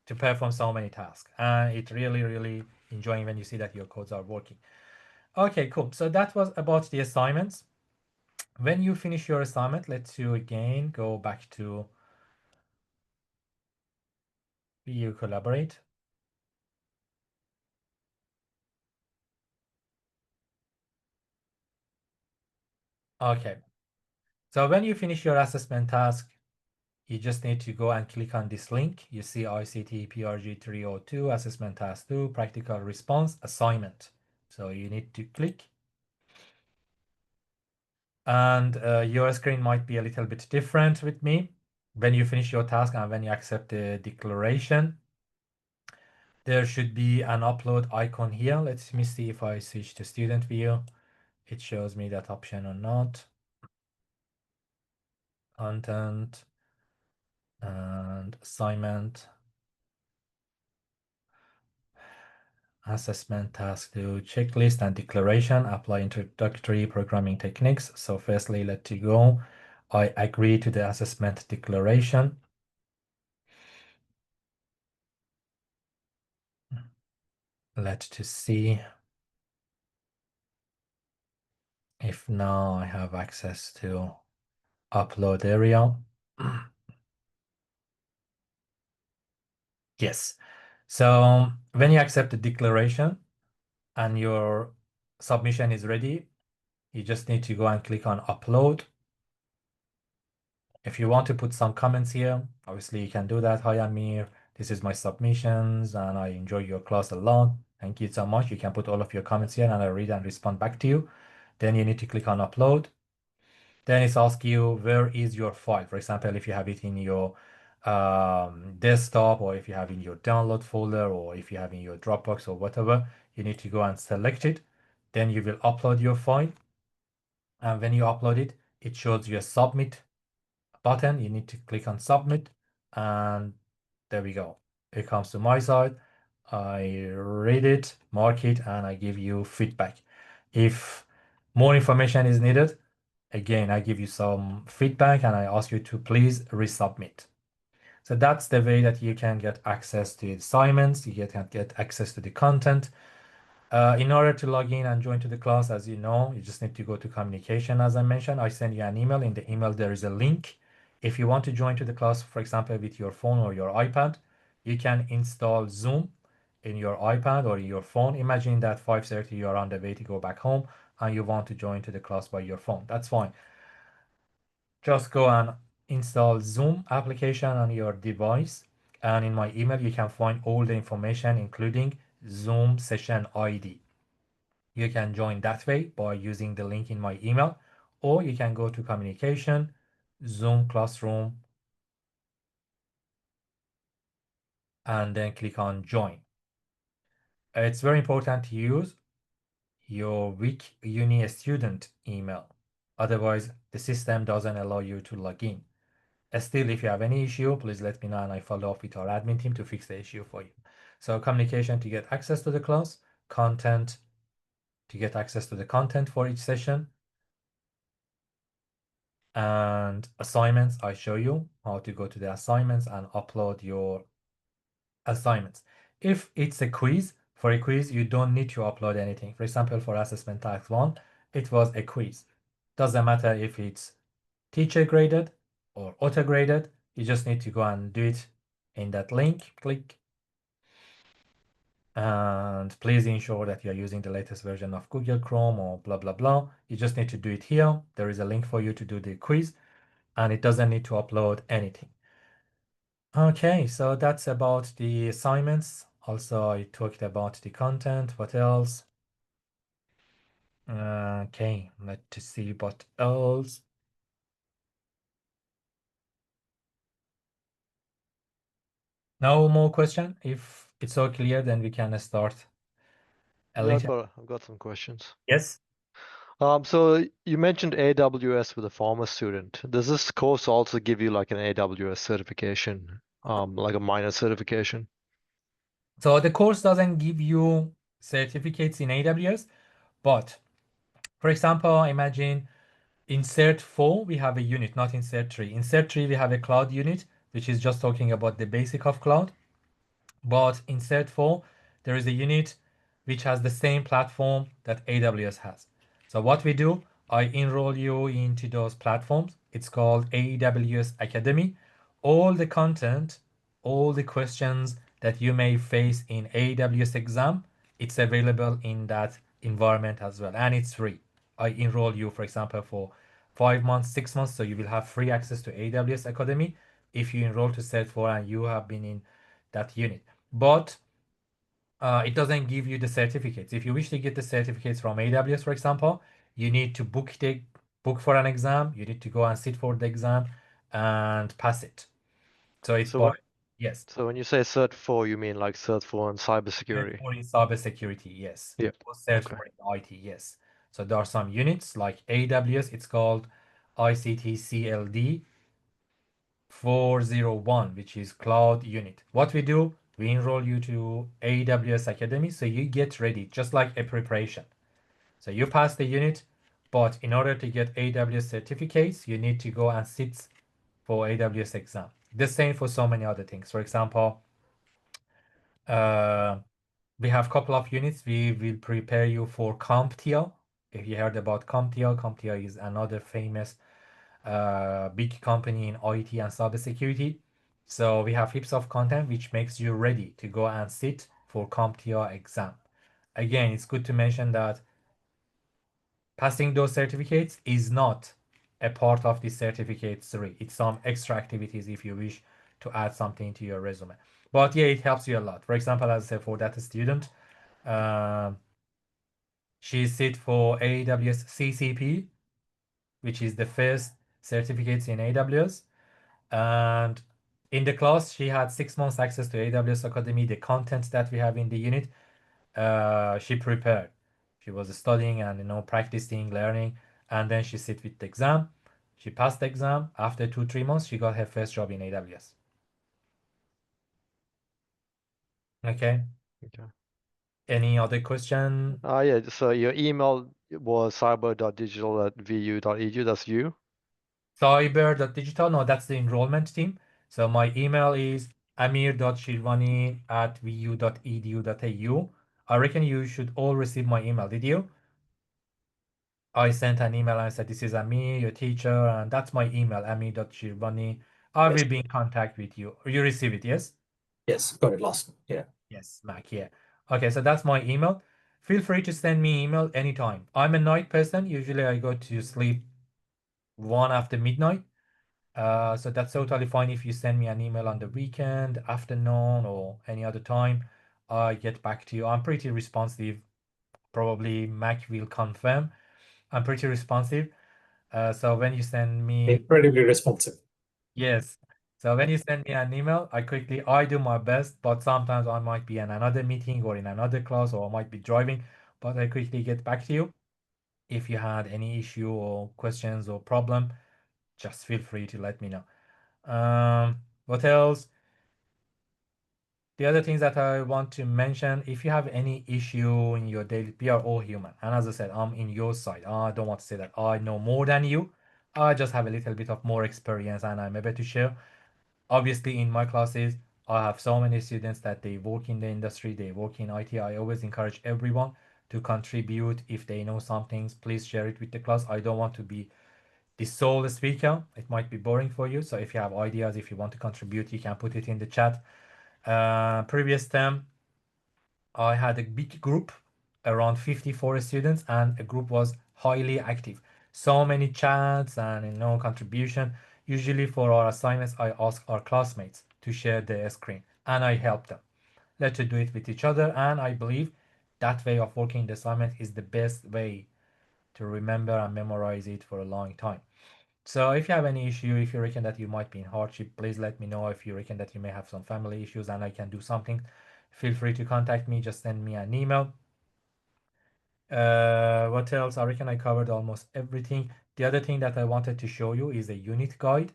to perform so many tasks. And it really, really enjoying when you see that your codes are working. Okay, cool. So that was about the assignments. When you finish your assignment, let's you again go back to view collaborate. Okay. So when you finish your assessment task, you just need to go and click on this link. You see ICT PRG 302, assessment task 2, practical response, assignment. So you need to click. And your screen might be a little bit different with me. When you finish your task and when you accept the declaration, there should be an upload icon here. Let me see if I switch to student view. It shows me that option or not. Content and assignment. Assessment task to checklist and declaration, apply introductory programming techniques. So firstly, let you go. I agree to the assessment declaration. Let's to see if now I have access to upload area. Yes. So when you accept the declaration and your submission is ready, you just need to go and click on upload. If you want to put some comments here, obviously you can do that. Hi, Amir. This is my submissions and I enjoy your class a lot. Thank you so much. You can put all of your comments here and I read and respond back to you. Then you need to click on upload. Then it's ask you where is your file. For example, if you have it in your desktop or if you have in your download folder or if you have in your Dropbox or whatever, you need to go and select it. Then you will upload your file. And when you upload it, it shows you a submit button. You need to click on submit and there we go. It comes to my side. I read it, mark it, and I give you feedback. If more information is needed, again, I give you some feedback and I ask you to please resubmit. So that's the way that you can get access to assignments, you can get access to the content. In order to log in and join to the class, as you know, you just need to go to communication. As I mentioned, I send you an email. In the email, there is a link. If you want to join to the class, for example, with your phone or your iPad, you can install Zoom in your iPad or your phone. Imagine that 5:30 you're on the way to go back home and you want to join to the class by your phone. That's fine. just go and install Zoom application on your device. And in my email, you can find all the information, including Zoom session ID. You can join that way by using the link in my email, or you can go to communication, Zoom classroom, and then click on join. It's very important to use your weak uni student email. Otherwise, the system doesn't allow you to log in. Still, if you have any issue, please let me know and I follow up with our admin team to fix the issue for you. So communication to get access to the class, content to get access to the content for each session, and assignments. I show you how to go to the assignments and upload your assignments. If it's a quiz, for a quiz, you don't need to upload anything. For example, for assessment task 1, it was a quiz. Doesn't matter if it's teacher graded or auto graded, you just need to go and do it in that link, click, and please ensure that you're using the latest version of Google Chrome or blah, blah, blah. You just need to do it here. There is a link for you to do the quiz, and it doesn't need to upload anything. Okay, so that's about the assignments. Also, I talked about the content. What else? Okay, let's see what else. No more question? If it's all clear, then we can start a Yeah, little. I've got some questions. Yes. So you mentioned AWS with a former student. Does this course also give you like an AWS certification, like a minor certification? So the course doesn't give you certificates in AWS, but for example, imagine in Cert 4, we have a unit, not in Cert 3. In Cert 3, we have a cloud unit, which is just talking about the basic of cloud. But in Cert 4, there is a unit which has the same platform that AWS has. So what we do, I enroll you into those platforms. It's called AWS Academy. All the content, all the questions that you may face in AWS exam, it's available in that environment as well, and it's free. I enroll you, for example, for 5 months, 6 months, so you will have free access to AWS Academy if you enroll to Cert 4 and you have been in that unit. But it doesn't give you the certificates. If you wish to get the certificates from AWS, for example, you need to book for an exam. You need to go and sit for the exam and pass it. So it's So by when yes, so when you say Cert 4, you mean like Cert 4 in Cert cybersecurity? 4 in cybersecurity, yes. Yeah. Or Cert Okay. 4 in IT, yes. So there are some units like AWS. It's called ICT-CLD 401, which is cloud unit. What we do, we enroll you to AWS Academy, so you get ready, just like a preparation. So you pass the unit, but in order to get AWS certificates, you need to go and sit for AWS exam. The same for so many other things. For example, uh, we have a couple of units. We will prepare you for CompTIA. If you heard about CompTIA, CompTIA is another famous big company in IT and cybersecurity. So we have heaps of content which makes you ready to go and sit for CompTIA exam. Again, it's good to mention that passing those certificates is not a part of the certificate 3. It's some extra activities if you wish to add something to your resume. But yeah, it helps you a lot. For example, as I said, for that student, um, she sit for AWS CCP, which is the first certificates in AWS. And in the class, she had 6 months access to AWS Academy, the content that we have in the unit. She prepared. She was studying and practicing, learning, and then she sit with the exam. She passed the exam. After 2 3 months, she got her first job in AWS. Okay. Okay. Any other question? Yeah. So your email was cyber.digital@vu.edu. That's you. Cyber.digital? No, that's the enrollment team. So my email is amir.shirvani@vu.edu.au. I reckon you should all receive my email. Did you? I sent an email and said, this is Amir, your teacher, and that's my email, amir.shirvani. I Yes. will be in contact with you. You receive it, yes? Yes, got it last. Yeah. Yes, Mac, yeah. Okay, so that's my email. Feel free to send me email anytime. I'm a night person. Usually I go to sleep 1 after midnight. So that's totally fine if you send me an email on the weekend, afternoon, or any other time. I get back to you. I'm pretty responsive. Probably Mac will confirm. I'm pretty responsive. So when you send me, Incredibly responsive. yes. So when you send me an email, I do my best, but sometimes I might be in another meeting or in another class, or I might be driving, but I quickly get back to you. If you had any issue or questions or problem, just feel free to let me know. What else? The other things that I want to mention, if you have any issue in your daily, we are all human. And as I said, I'm in your side. I don't want to say that I know more than you. I just have a little bit of more experience and I'm able to share. Obviously, in my classes, I have so many students that they work in the industry, they work in IT. I always encourage everyone to contribute. If they know some things, please share it with the class. I don't want to be the sole speaker. It might be boring for you. So if you have ideas, if you want to contribute, you can put it in the chat. Previous term, I had a big group, around 54 students, and a group was highly active. So many chats and contribution. Usually for our assignments, I ask our classmates to share their screen and I help them. Let's do it with each other, and I believe that way of working the assignment is the best way to remember and memorize it for a long time. So if you have any issue, if you reckon that you might be in hardship, please let me know. If you reckon that you may have some family issues and I can do something, feel free to contact me. Just send me an email. What else? I reckon I covered almost everything. The other thing that I wanted to show you is a unit guide.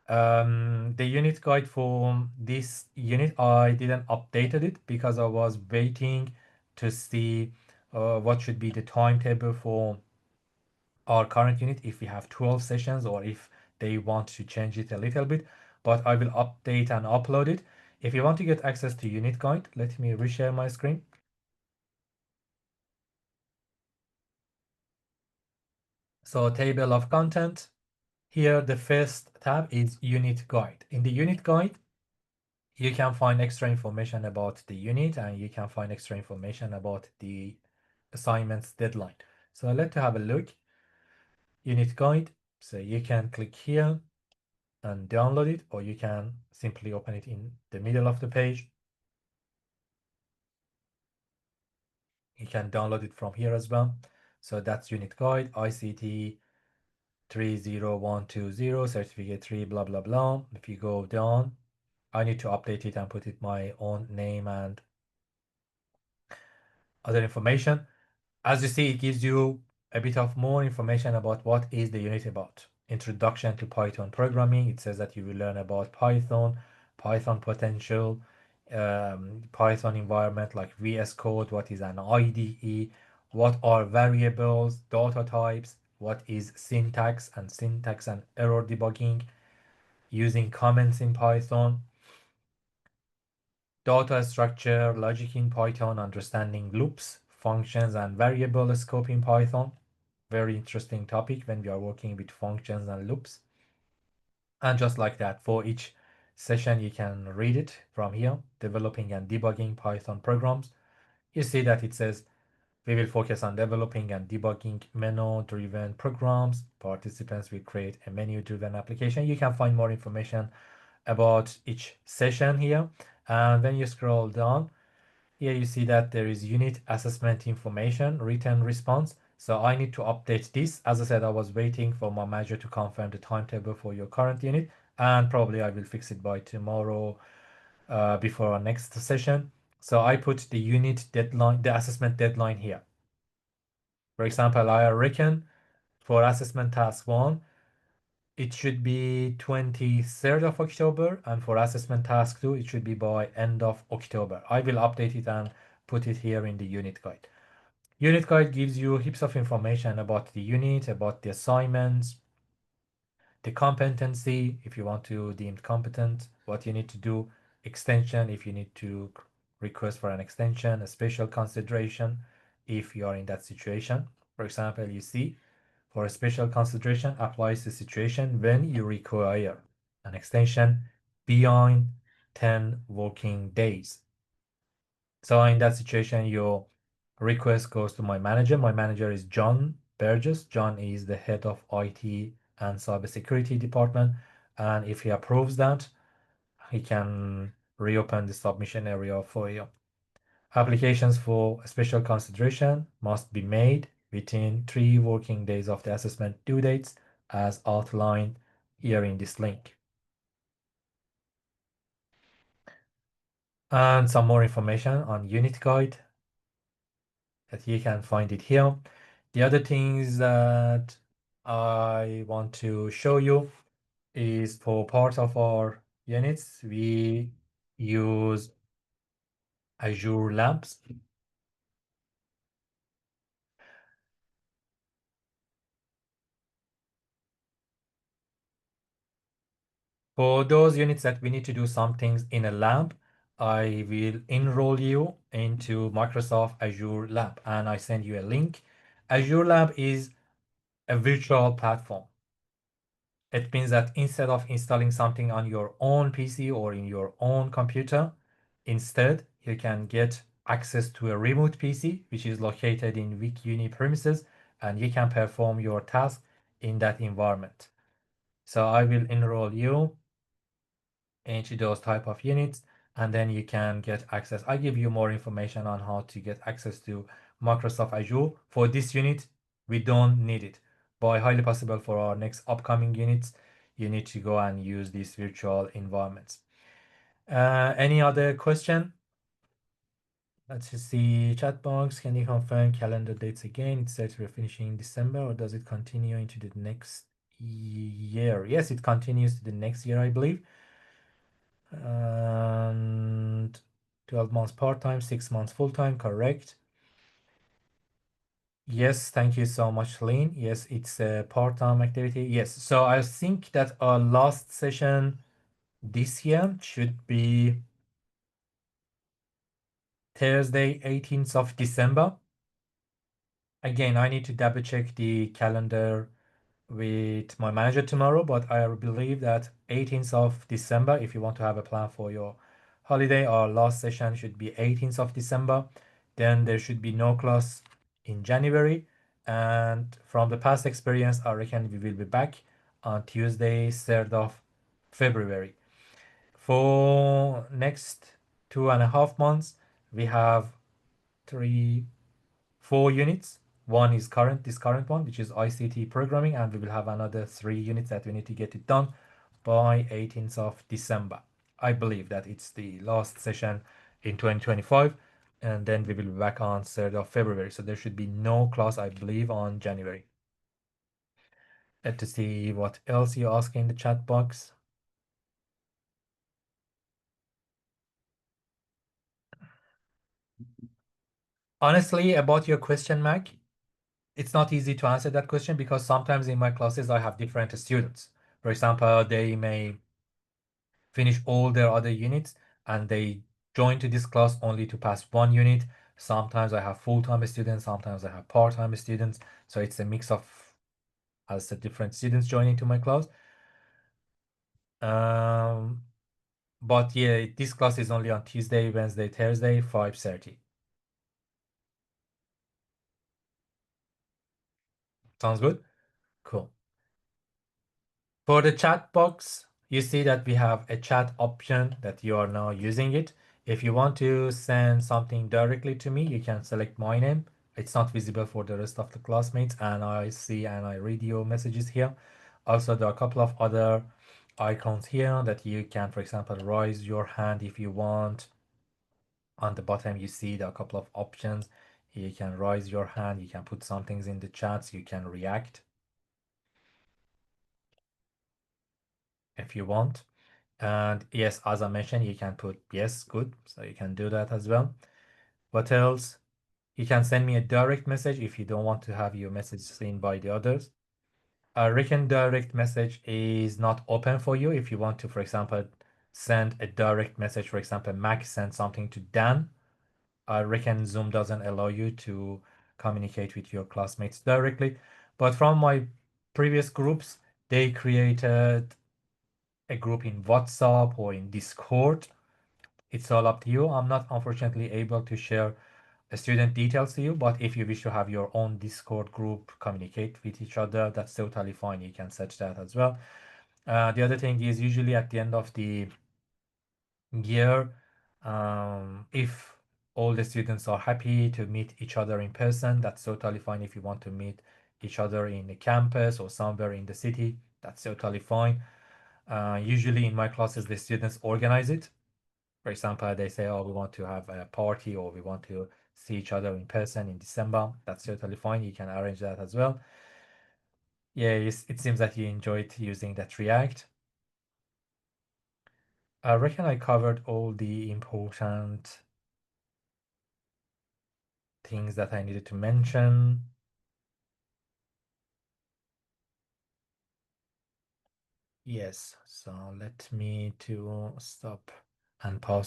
The unit guide for this unit, I didn't updated it because I was waiting to see what should be the timetable for our current unit, if we have 12 sessions or if they want to change it a little bit, but I will update and upload it. If you want to get access to unit guide, let me reshare my screen. So table of content. Here, the first tab is unit guide. In the unit guide, you can find extra information about the unit and you can find extra information about the assignments deadline. So let's have a look. Unit guide. So you can click here and download it, or you can simply open it in the middle of the page. You can download it from here as well. So that's unit guide, ICT 30120, certificate 3, blah, blah, blah. If you go down, I need to update it and put it my own name and other information. As you see, it gives you a bit of more information about what is the unit about. Introduction to Python programming. It says that you will learn about Python, Python potential, Python environment like VS Code, what is an IDE, what are variables, data types, what is syntax and error debugging, using comments in Python, data structure, logic in Python, understanding loops, functions, and variable scope in Python. Very interesting topic when we are working with functions and loops. And just like that, for each session, you can read it from here, developing and debugging Python programs. You see that it says we will focus on developing and debugging menu-driven programs. Participants will create a menu-driven application. You can find more information about each session here. And when you scroll down, here you see that there is unit assessment information, written response. So I need to update this. As I said, I was waiting for my manager to confirm the timetable for your current unit, and probably I will fix it by tomorrow before our next session. So I put the unit deadline, the assessment deadline here. For example, I reckon for assessment task 1, it should be 23rd of October, and for assessment task 2, it should be by end of October. I will update it and put it here in the unit guide. Unit guide gives you heaps of information about the unit, about the assignments, the competency, if you want to deem competent, what you need to do, extension, if you need to request for an extension, a special consideration, if you are in that situation. For example, you see, for a special consideration applies the situation when you require an extension beyond 10 working days. So in that situation, your request goes to my manager. My manager is John Burgess. John is the head of IT and cybersecurity department. And if he approves that, he can reopen the submission area for you. Applications for special consideration must be made within 3 working days of the assessment due dates as outlined here in this link. And some more information on unit guide that you can find it here. The other things that I want to show you is for part of our units, we use Azure Labs. For those units that we need to do some things in a lab, I will enroll you into Microsoft Azure Lab and I send you a link. Azure Lab is a virtual platform. It means that instead of installing something on your own PC or in your own computer, instead you can get access to a remote PC, which is located in Week Uni premises, and you can perform your task in that environment. So I will enroll you into those type of units, and then you can get access. I give you more information on how to get access to Microsoft Azure. For this unit, we don't need it, but highly possible for our next upcoming units, you need to go and use these virtual environments. Any other question? Let's just see chat box. Can you confirm calendar dates again? It says we're finishing December, or does it continue into the next year? Yes, it continues to the next year, I believe. And 12 months part-time, 6 months full-time, correct? Yes, thank you so much, Lynn. Yes, it's a part-time activity. Yes, so I think that our last session this year should be Thursday, 18th of December. Again, I need to double check the calendar with my manager tomorrow, but I believe that 18th of December, if you want to have a plan for your holiday, our last session should be 18th of December. Then there should be no class in January. And from the past experience, I reckon we will be back on Tuesday, 3rd of February. For next 2.5 months, we have 4 units. One is this current one, which is ICT programming, and we will have another 3 units that we need to get it done by 18th of December. I believe that it's the last session in 2025, and then we will be back on 3rd of February. So there should be no class, I believe, on January. Let's see what else you ask in the chat box. Honestly, about your question, Mac, it's not easy to answer that question because sometimes in my classes I have different students. For example, they may finish all their other units and they join to this class only to pass 1 unit. Sometimes I have full-time students, sometimes I have part-time students. So it's a mix of, as I said, different students joining to my class. But yeah, this class is only on Tuesday, Wednesday, Thursday, 5:30. Sounds good? Cool. For the chat box, you see that we have a chat option that you are now using it. If you want to send something directly to me, you can select my name. It's not visible for the rest of the classmates, and I see and I read your messages here. Also, there are a couple of other icons here that you can, for example, raise your hand if you want. On the bottom, you see there are a couple of options. You can raise your hand, you can put some things in the chats, you can react if you want. And yes, as I mentioned, you can put yes, good. So you can do that as well. What else? You can send me a direct message if you don't want to have your message seen by the others. A written direct message is not open for you. If you want to, for example, send a direct message, for example, Max sent something to Dan, I reckon Zoom doesn't allow you to communicate with your classmates directly. But from my previous groups, they created a group in WhatsApp or in Discord. It's all up to you. I'm not unfortunately able to share student details to you, but if you wish to have your own Discord group, communicate with each other, that's totally fine. You can search that as well. The other thing is usually at the end of the year, if all the students are happy to meet each other in person, that's totally fine. If you want to meet each other in the campus or somewhere in the city, that's totally fine. Usually in my classes, the students organize it. For example, they say, oh, we want to have a party or we want to see each other in person in December. That's totally fine. You can arrange that as well. Yeah, it seems that you enjoyed using that React. I reckon I covered all the important things that I needed to mention. Yes, so let me to stop and pause